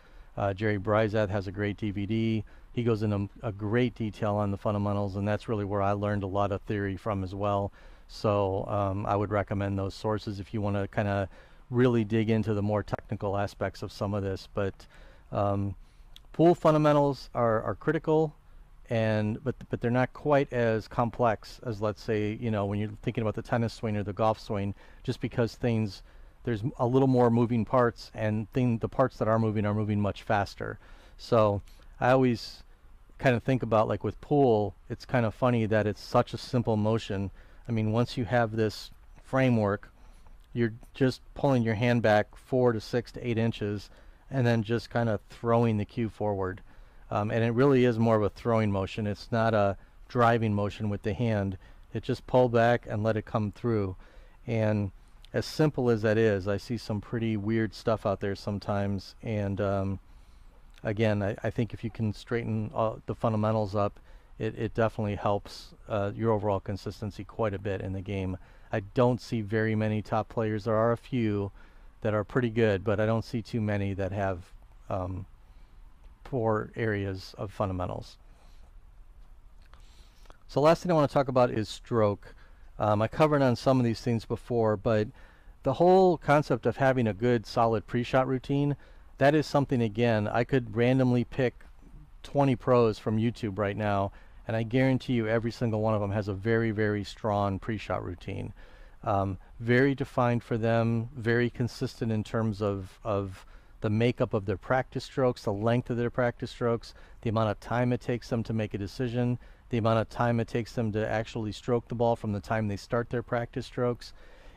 Jerry Bryzath has a great DVD. He goes into a great detail on the fundamentals, and that's really where I learned a lot of theory from as well. So I would recommend those sources if you want to kind of really dig into the more technical aspects of some of this. But pool fundamentals are critical, but they're not quite as complex as, let's say, when you're thinking about the tennis swing or the golf swing, just because there's a little more moving parts, and the parts that are moving much faster. So I always kind of think about, like with pool, it's kind of funny that it's such a simple motion. I mean, once you have this framework, you're just pulling your hand back 4 to 6 to 8 inches and then just kind of throwing the cue forward. And it really is more of a throwing motion. It's not a driving motion with the hand. It just pull back and let it come through. And as simple as that is, I see some pretty weird stuff out there sometimes. And again, I think if you can straighten the fundamentals up, it definitely helps your overall consistency quite a bit in the game. I don't see very many top players. There are a few that are pretty good, but I don't see too many that have poor areas of fundamentals. So last thing I want to talk about is stroke. I covered on some of these things before, but the whole concept of having a good solid pre-shot routine, that is something, again, I could randomly pick 20 pros from YouTube right now, and I guarantee you every single one of them has a very, very strong pre-shot routine. Very defined for them, very consistent in terms of the makeup of their practice strokes, the length of their practice strokes, the amount of time it takes them to make a decision, the amount of time it takes them to actually stroke the ball from the time they start their practice strokes.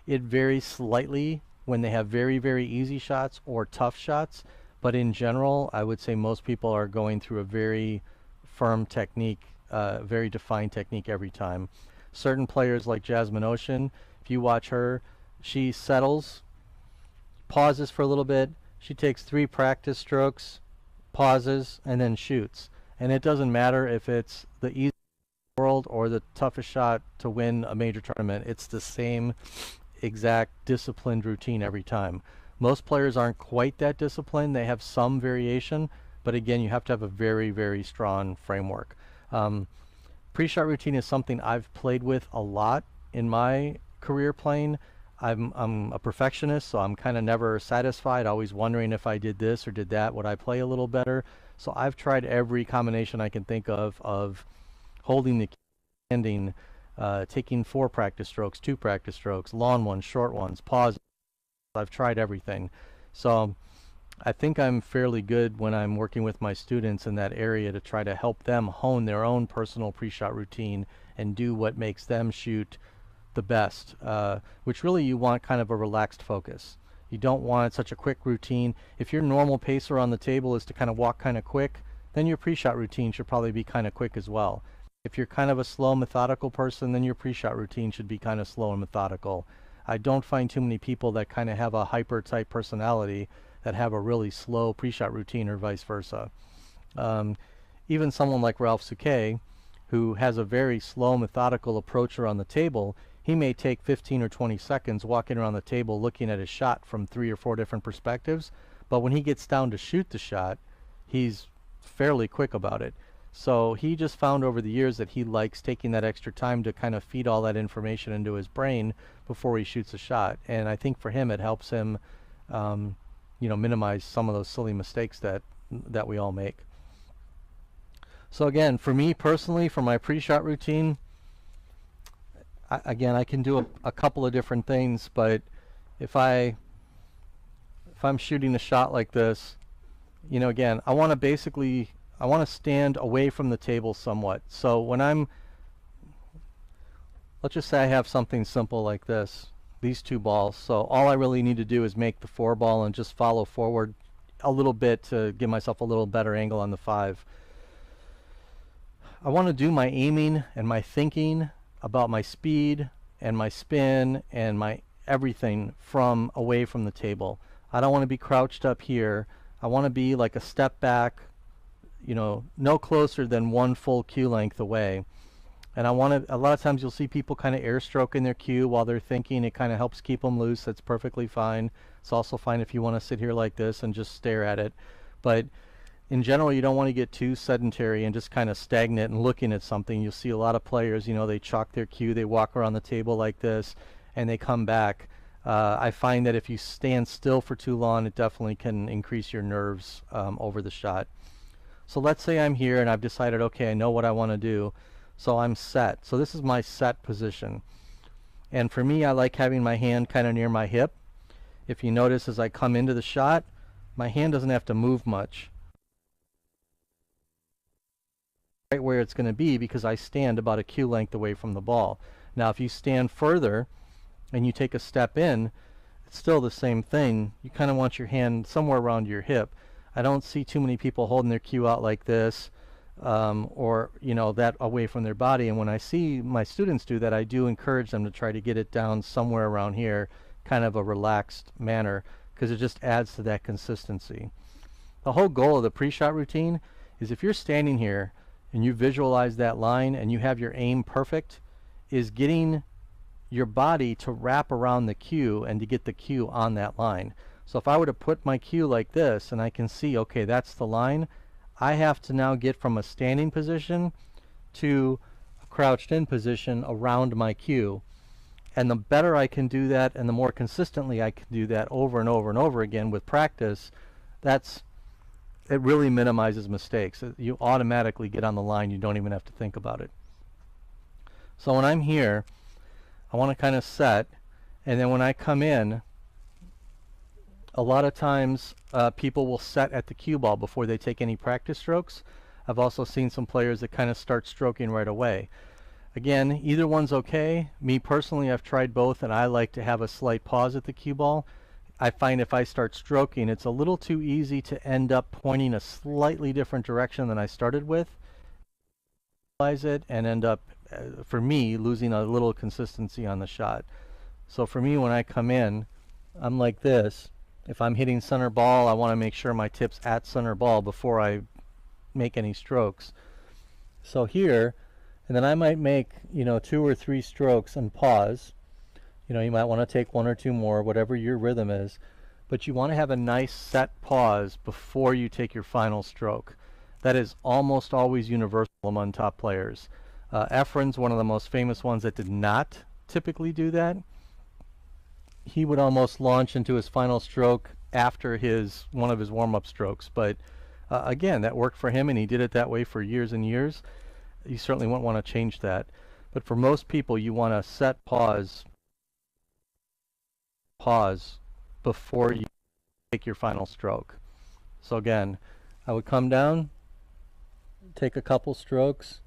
It varies slightly when they have very, very easy shots or tough shots, but in general, I would say most people are going through a very firm technique, very defined technique every time. Certain players like Jasmine Ocean, if you watch her, she settles, pauses for a little bit, she takes 3 practice strokes, pauses, and then shoots. And it doesn't matter if it's the easiest in the world or the toughest shot to win a major tournament. It's the same exact disciplined routine every time. Most players aren't quite that disciplined. They have some variation, but again, you have to have a very, very strong framework. Pre-shot routine is something I've played with a lot in my career playing. I'm a perfectionist, so I'm kind of never satisfied, always wondering if I did this or did that, would I play a little better? So I've tried every combination I can think of holding the ending, taking 4 practice strokes, 2 practice strokes, long ones, short ones, pause. I've tried everything. So I think I'm fairly good when I'm working with my students in that area to try to help them hone their own personal pre-shot routine and do what makes them shoot the best, which really you want kind of a relaxed focus. You don't want such a quick routine. If your normal pacer on the table is to kind of walk kind of quick, then your pre-shot routine should probably be kind of quick as well. If you're kind of a slow, methodical person, then your pre-shot routine should be kind of slow and methodical. I don't find too many people that kind of have a hyper-type personality that have a really slow pre-shot routine or vice versa. Even someone like Ralph Souquet, who has a very slow, methodical approach around the table, he may take 15 or 20 seconds walking around the table looking at his shot from 3 or 4 different perspectives, but when he gets down to shoot the shot, he's fairly quick about it. So he just found over the years that he likes taking that extra time to kind of feed all that information into his brain before he shoots a shot. And I think for him it helps him minimize some of those silly mistakes that we all make. So again, for me personally, for my pre-shot routine, I can do a couple of different things, but if I'm shooting a shot like this, again, I want to stand away from the table somewhat. So when let's just say I have something simple like this, these 2 balls. So all I really need to do is make the 4 ball and just follow forward a little bit to give myself a little better angle on the 5. I want to do my aiming and my thinking about my speed and my spin and my everything from away from the table. I don't want to be crouched up here. I want to be like a step back, no closer than 1 full cue length away. And a lot of times you'll see people kind of air stroking their cue while they're thinking. It kind of helps keep them loose. That's perfectly fine. It's also fine if you want to sit here like this and just stare at it. But in general, you don't want to get too sedentary and just kind of stagnant and looking at something. You'll see a lot of players, they chalk their cue, they walk around the table like this, and they come back. I find that if you stand still for too long, it definitely can increase your nerves over the shot. So let's say I'm here and I've decided, okay, I know what I want to do. So I'm set. So this is my set position. And for me, I like having my hand kind of near my hip. If you notice, as I come into the shot, my hand doesn't have to move much. Right where it's going to be because I stand about a cue length away from the ball. Now if you stand further and you take a step in, it's still the same thing. You kind of want your hand somewhere around your hip. I don't see too many people holding their cue out like this or that away from their body, and when I see my students do that, I do encourage them to try to get it down somewhere around here, kind of a relaxed manner, because it just adds to that consistency. The whole goal of the pre-shot routine is if you're standing here and you visualize that line and you have your aim perfect, is getting your body to wrap around the cue and to get the cue on that line. So if I were to put my cue like this and I can see, okay, that's the line, I have to now get from a standing position to a crouched in position around my cue. And the better I can do that and the more consistently I can do that over and over and over again with practice, it really minimizes mistakes. You automatically get on the line. You don't even have to think about it. So when I'm here, I want to kind of set, and then when I come in, a lot of times people will set at the cue ball before they take any practice strokes. I've also seen some players that kind of start stroking right away. Again, either one's okay. Me personally, I've tried both, and I like to have a slight pause at the cue ball. I find if I start stroking, it's a little too easy to end up pointing a slightly different direction than I started with. Realize it and end up, for me, losing a little consistency on the shot. So for me, when I come in, I'm like this. If I'm hitting center ball, I want to make sure my tip's at center ball before I make any strokes. So here, and then I might make 2 or 3 strokes and pause. You might want to take 1 or 2 more, whatever your rhythm is. but you want to have a nice set pause before you take your final stroke. That is almost always universal among top players. Efren's one of the most famous ones that did not typically do that. He would almost launch into his final stroke after one of his warm-up strokes, but again, that worked for him, and he did it that way for years and years. You certainly wouldn't want to change that. But for most people, you want to set pause before you take your final stroke. So again, I would come down, take a couple strokes,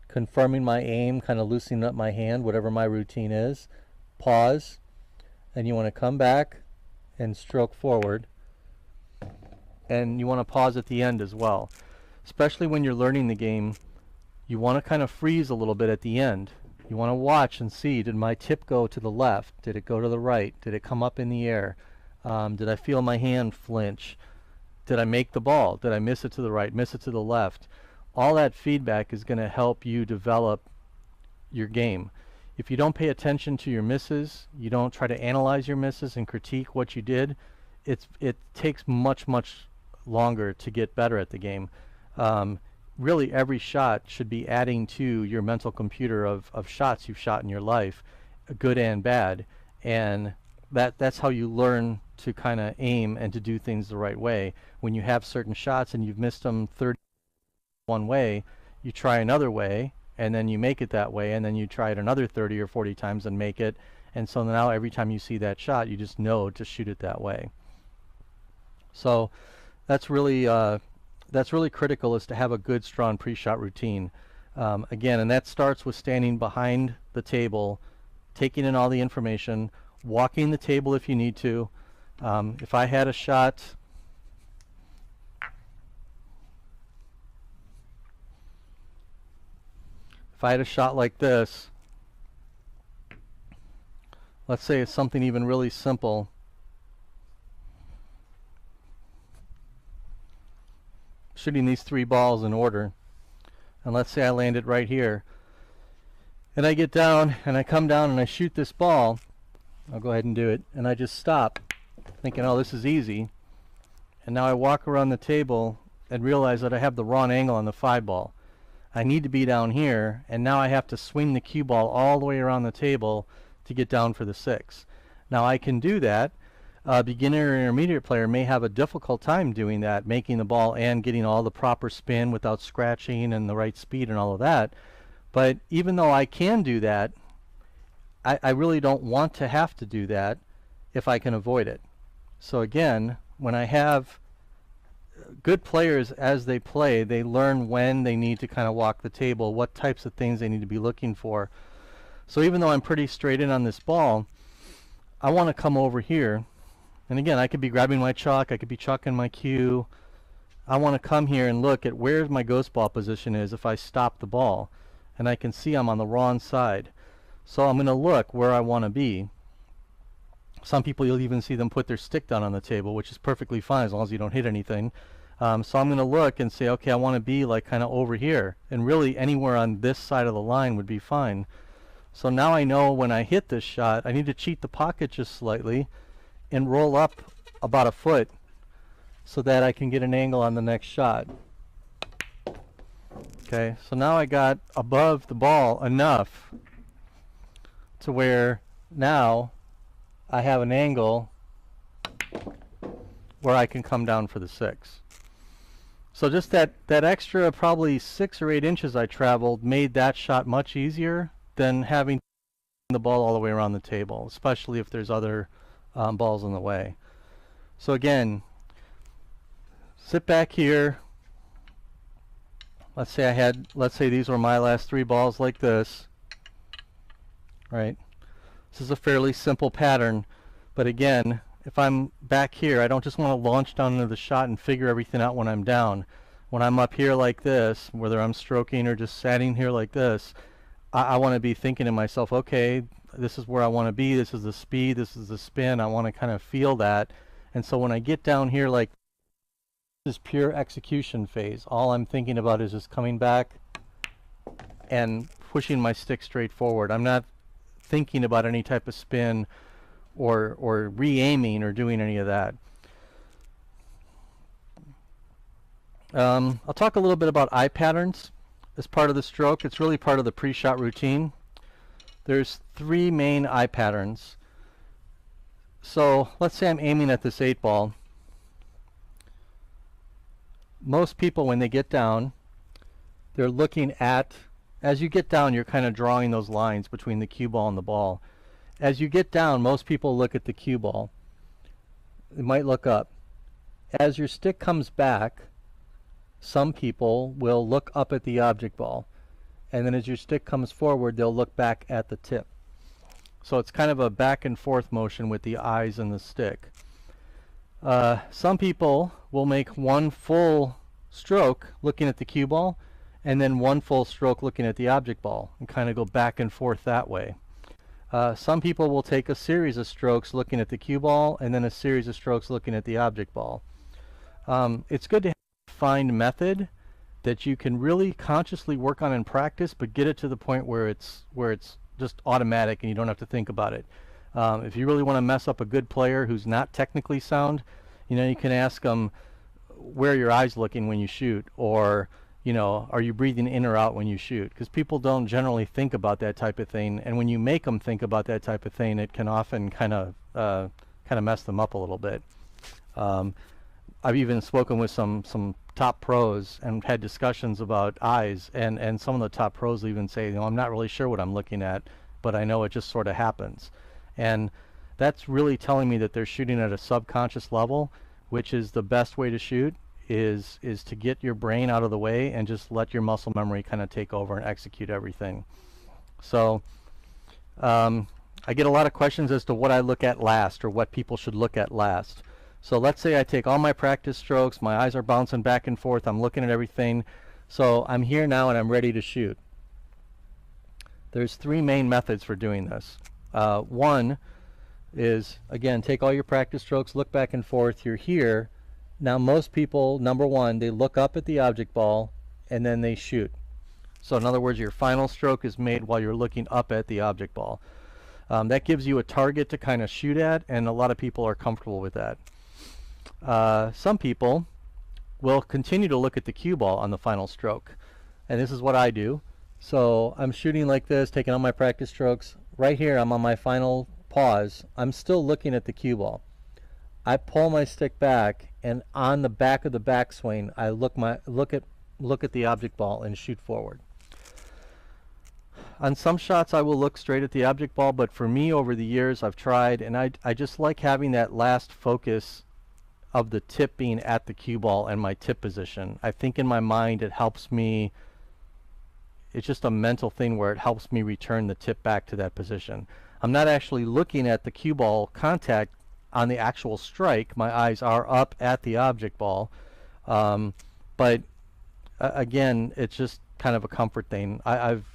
confirming my aim, kind of loosening up my hand, whatever my routine is, pause, and you want to come back and stroke forward. And you want to pause at the end as well. Especially when you're learning the game, you want to kind of freeze a little bit at the end. You want to watch and see, did my tip go to the left? Did it go to the right? Did it come up in the air? Did I feel my hand flinch? Did I make the ball? Did I miss it to the right, miss it to the left? All that feedback is going to help you develop your game. If you don't pay attention to your misses, you don't try to analyze your misses and critique what you did, it takes much longer to get better at the game. Really every shot should be adding to your mental computer of shots you've shot in your life, good and bad, and that's how you learn to kind of aim and to do things the right way. When you have certain shots and you've missed them 30 one way, you try another way, and then you make it that way, and then you try it another 30 or 40 times and make it, and so now every time you see that shot, you just know to shoot it that way. So that's really critical, is to have a good, strong pre-shot routine. Again, and that starts with standing behind the table, taking in all the information, walking the table if you need to. If I had a shot, like this, let's say it's something even really simple. Shooting these 3 balls in order, and let's say I land it right here, and I get down and I come down and I shoot this ball. I'll go ahead and do it, and I just stop thinking, oh, this is easy, and now I walk around the table and realize that I have the wrong angle on the 5 ball. I need to be down here, and now I have to swing the cue ball all the way around the table to get down for the 6. Now I can do that. A beginner or intermediate player may have a difficult time doing that, making the ball and getting all the proper spin without scratching and the right speed and all of that. But even though I can do that, I really don't want to have to do that if I can avoid it. So again, when I have good players, as they play, they learn when they need to kind of walk the table, what types of things they need to be looking for. So even though I'm pretty straight in on this ball, I want to come over here. And again, I could be grabbing my chalk, I could be chalking my cue. I want to come here and look at where my ghost ball position is if I stop the ball. And I can see I'm on the wrong side. So I'm going to look where I want to be. Some people, you'll even see them put their stick down on the table, which is perfectly fine as long as you don't hit anything. So I'm going to look and say, okay, I want to be like kind of over here. And really anywhere on this side of the line would be fine. So now I know when I hit this shot, I need to cheat the pocket just slightly and roll up about a foot so that I can get an angle on the next shot. Okay, so now I got above the ball enough to where now I have an angle where I can come down for the 6. So just that extra probably 6 or 8 inches I traveled made that shot much easier than having the ball all the way around the table, especially if there's other balls in the way. So again, sit back here. Let's say these were my last 3 balls like this. Right? This is a fairly simple pattern, but again, if I'm back here, I don't just want to launch down into the shot and figure everything out when I'm down. When I'm up here like this, whether I'm stroking or just sitting here like this, I want to be thinking to myself, okay, this is where I want to be, this is the speed, this is the spin, I want to kind of feel that. And so when I get down here, like, this is pure execution phase. All I'm thinking about is just coming back and pushing my stick straight forward. I'm not thinking about any type of spin or re-aiming or doing any of that. I'll talk a little bit about eye patterns as part of the stroke. It's really part of the pre-shot routine. There's 3 main eye patterns. So let's say I'm aiming at this 8 ball. Most people, when they get down, they're looking at, as you get down, you're kind of drawing those lines between the cue ball and the ball. As you get down, most people look at the cue ball. They might look up. As your stick comes back, some people will look up at the object ball. And then as your stick comes forward, they'll look back at the tip. So it's kind of a back and forth motion with the eyes and the stick. Some people will make one full stroke looking at the cue ball, and then one full stroke looking at the object ball, and kind of go back and forth that way. Some people will take a series of strokes looking at the cue ball, and then a series of strokes looking at the object ball. It's good to have a defined method that you can really consciously work on in practice, but get it to the point where it's just automatic and you don't have to think about it. If you really want to mess up a good player who's not technically sound, you can ask them, where are your eyes looking when you shoot? Or, are you breathing in or out when you shoot? Because people don't generally think about that type of thing, and when you make them think about that type of thing, it can often kind of mess them up a little bit. I've even spoken with some top pros and had discussions about eyes, and some of the top pros even say, I'm not really sure what I'm looking at, but I know it just sort of happens. And that's really telling me that they're shooting at a subconscious level, which is the best way to shoot, is to get your brain out of the way and just let your muscle memory kind of take over and execute everything. So I get a lot of questions as to what I look at last, or what people should look at last. So let's say I take all my practice strokes, my eyes are bouncing back and forth, I'm looking at everything, so I'm here now and I'm ready to shoot. There's 3 main methods for doing this. One is, again, take all your practice strokes, look back and forth, you're here. Now most people, number 1, they look up at the object ball and then they shoot. So in other words, your final stroke is made while you're looking up at the object ball. That gives you a target to kind of shoot at, and a lot of people are comfortable with that. Some people will continue to look at the cue ball on the final stroke, and this is what I do. So I'm shooting like this, taking all my practice strokes. Right here, I'm on my final pause. I'm still looking at the cue ball. I pull my stick back, and on the back of the backswing, I look at the object ball and shoot forward. On some shots, I will look straight at the object ball, but for me, over the years, I've tried, and I just like having that last focus of the tip being at the cue ball and my tip position. I think in my mind it helps me, it's just a mental thing where it helps me return the tip back to that position. I'm not actually looking at the cue ball contact on the actual strike. My eyes are up at the object ball, but again, it's just kind of a comfort thing. I've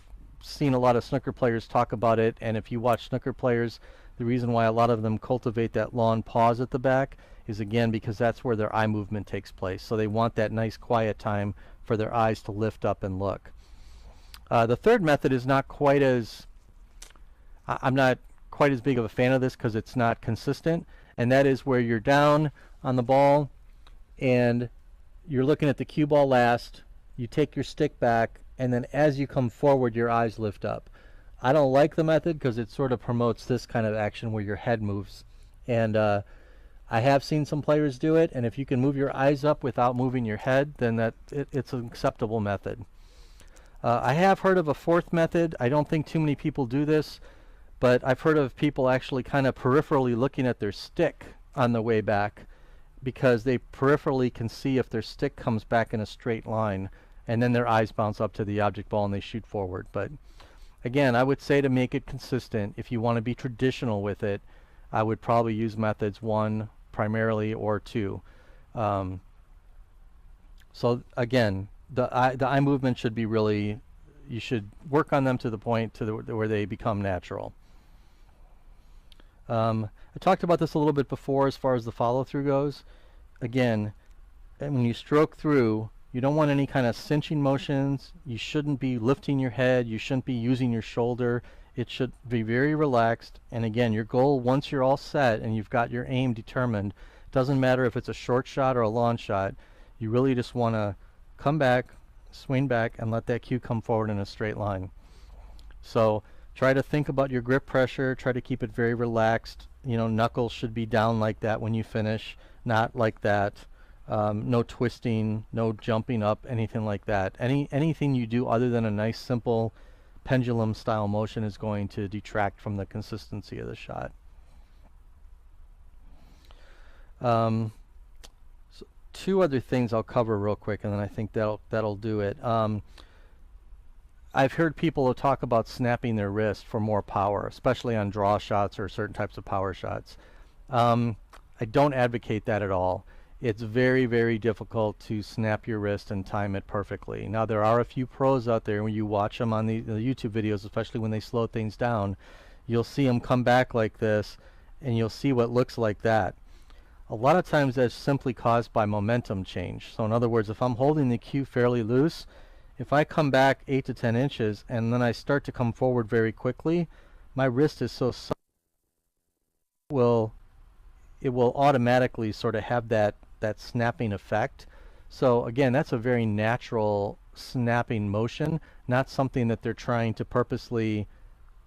seen a lot of snooker players talk about it, and if you watch snooker players, the reason why a lot of them cultivate that long pause at the back is, again, because that's where their eye movement takes place. So they want that nice quiet time for their eyes to lift up and look. The third method is not quite as, I'm not quite as big of a fan of this because it's not consistent, and that is where you're down on the ball and you're looking at the cue ball last, you take your stick back, and then as you come forward, your eyes lift up. I don't like the method because it sort of promotes this kind of action where your head moves. And I have seen some players do it, and if you can move your eyes up without moving your head, then it's an acceptable method. I have heard of a 4th method. I don't think too many people do this, but I've heard of people actually kind of peripherally looking at their stick on the way back, because they peripherally can see if their stick comes back in a straight line, and then their eyes bounce up to the object ball and they shoot forward. But again, I would say to make it consistent, if you want to be traditional with it, I would probably use methods 1 primarily, or 2. So again, the eye movement should be really, you should work on them to the point where they become natural. I talked about this a little bit before as far as the follow-through goes. Again, when you stroke through, you don't want any kind of cinching motions. You shouldn't be lifting your head. You shouldn't be using your shoulder. It should be very relaxed. And again, your goal, once you're all set and you've got your aim determined, doesn't matter if it's a short shot or a long shot, you really just want to come back, swing back, and let that cue come forward in a straight line. So try to think about your grip pressure, try to keep it very relaxed. Knuckles should be down like that when you finish, not like that. No twisting, no jumping up, anything like that. Anything you do other than a nice simple pendulum style motion is going to detract from the consistency of the shot. So two other things I'll cover real quick, and then I think that'll do it. I've heard people talk about snapping their wrist for more power, especially on draw shots or certain types of power shots. I don't advocate that at all. It's very, very difficult to snap your wrist and time it perfectly. Now, there are a few pros out there. When you watch them on the YouTube videos, especially when they slow things down, you'll see them come back like this, and you'll see what looks like that. A lot of times that's simply caused by momentum change. So in other words, if I'm holding the cue fairly loose, if I come back 8 to 10 inches and then I start to come forward very quickly, my wrist is so soft, it will automatically sort of have that snapping effect. So again, that's a very natural snapping motion, not something that they're trying to purposely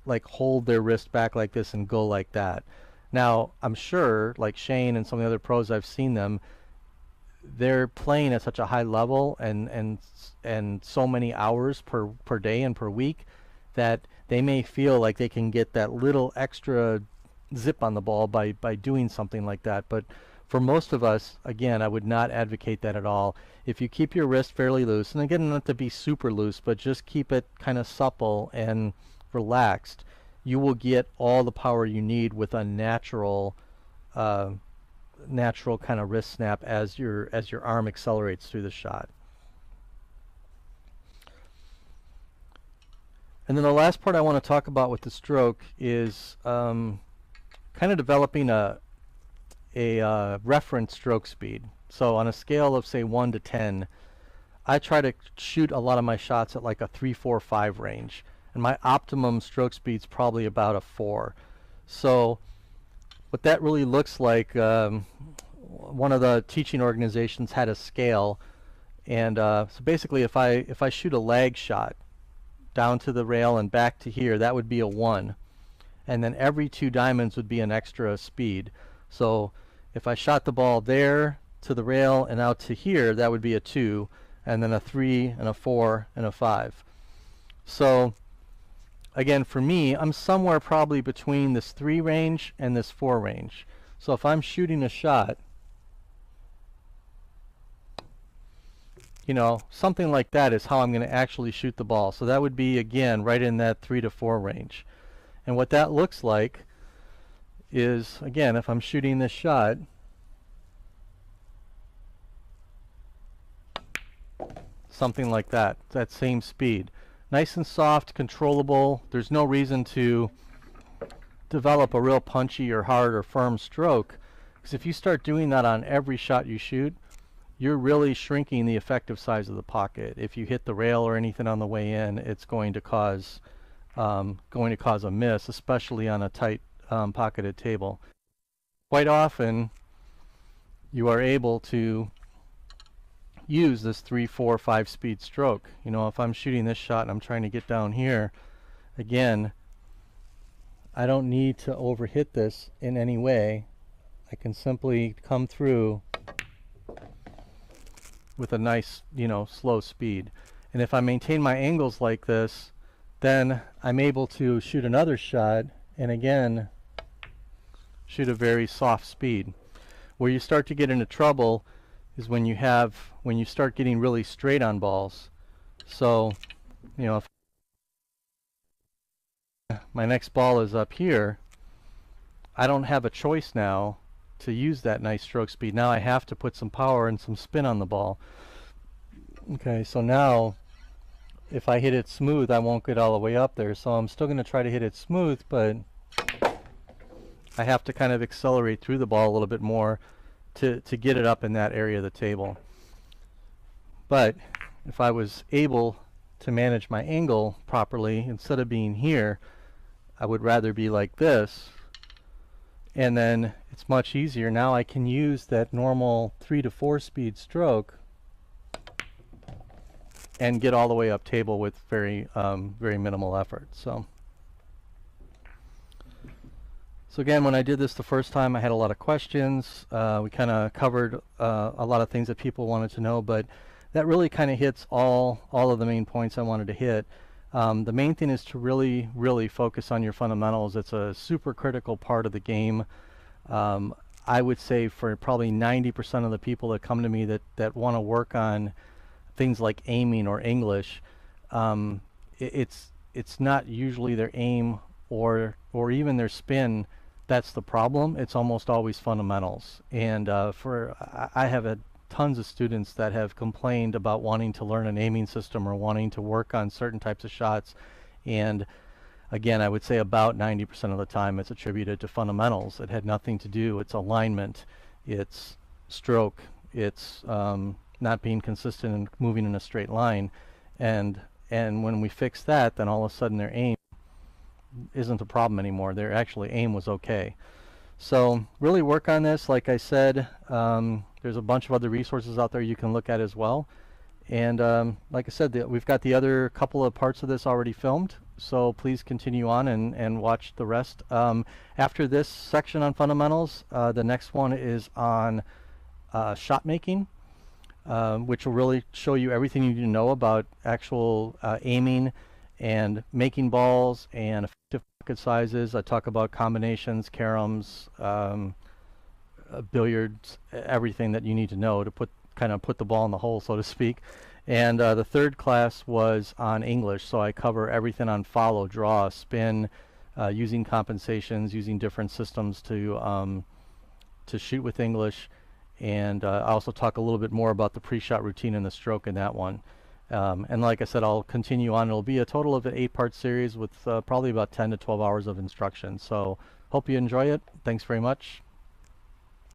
like hold their wrist back like this and go like that. Now, I'm sure, like Shane and some of the other pros I've seen them, they're playing at such a high level and so many hours per day and per week that they may feel like they can get that little extra zip on the ball by doing something like that. But for most of us, again, I would not advocate that at all. If you keep your wrist fairly loose, and again, not to be super loose, but just keep it kind of supple and relaxed, you will get all the power you need with a natural kind of wrist snap as your arm accelerates through the shot. And then the last part I want to talk about with the stroke is kind of developing a reference stroke speed. So on a scale of say 1 to 10, I try to shoot a lot of my shots at like a 3, 4, 5 range. And my optimum stroke speed's probably about a 4. So what that really looks like, one of the teaching organizations had a scale, and so basically if I shoot a lag shot down to the rail and back to here, that would be a 1. And then every 2 diamonds would be an extra speed. So if I shot the ball there to the rail and out to here, that would be a 2, and then a 3 and a 4 and a 5. So again, for me, I'm somewhere probably between this 3 range and this 4 range. So if I'm shooting a shot, something like that is how I'm going to actually shoot the ball. So that would be, again, right in that 3 to 4 range. And what that looks like is, again, if I'm shooting this shot, something like that same speed. Nice and soft, controllable. There's no reason to develop a real punchy or hard or firm stroke, because if you start doing that on every shot you shoot, you're really shrinking the effective size of the pocket. If you hit the rail or anything on the way in, it's going to cause a miss, especially on a tight pocketed table. Quite often, you are able to use this 3, 4, 5 speed stroke. If I'm shooting this shot and I'm trying to get down here, again, I don't need to overhit this in any way. I can simply come through with a nice, slow speed. And if I maintain my angles like this, then I'm able to shoot another shot and again shoot a very soft speed. Where you start to get into trouble is when you start getting really straight on balls. So, if my next ball is up here, I don't have a choice now to use that nice stroke speed. Now I have to put some power and some spin on the ball. Okay, so now if I hit it smooth, I won't get all the way up there. So I'm still going to try to hit it smooth, but I have to kind of accelerate through the ball a little bit more to get it up in that area of the table. But if I was able to manage my angle properly, instead of being here, I would rather be like this, and then it's much easier. Now I can use that normal 3 to 4 speed stroke and get all the way up table with very minimal effort. So again, when I did this the first time, I had a lot of questions. We kind of covered a lot of things that people wanted to know, but that really kind of hits all of the main points I wanted to hit. The main thing is to really focus on your fundamentals. It's a super critical part of the game. I would say for probably 90% of the people that come to me that want to work on things like aiming or English, it's not usually their aim or even their spin that's the problem. It's almost always fundamentals. And I have had tons of students that have complained about wanting to learn an aiming system or wanting to work on certain types of shots, and again, I would say about 90% of the time it's attributed to fundamentals. It had nothing to do, it's alignment, it's stroke, it's not being consistent and moving in a straight line, and when we fix that, then all of a sudden their aim isn't a problem anymore. Their actually aim was okay. So really work on this. Like I said, there's a bunch of other resources out there you can look at as well. And like I said, we've got the other couple of parts of this already filmed, so please continue on and watch the rest. After this section on fundamentals, the next one is on shot making, which will really show you everything you need to know about actual aiming and making balls and effective pocket sizes. I talk about combinations, caroms, billiards, everything that you need to know to kind of put the ball in the hole, so to speak. And the third class was on English, so I cover everything on follow, draw, spin, using compensations, using different systems to shoot with English. And I also talk a little bit more about the pre-shot routine and the stroke in that one. And like I said, I'll continue on. It'll be a total of an 8-part series with probably about 10 to 12 hours of instruction. So hope you enjoy it. Thanks very much.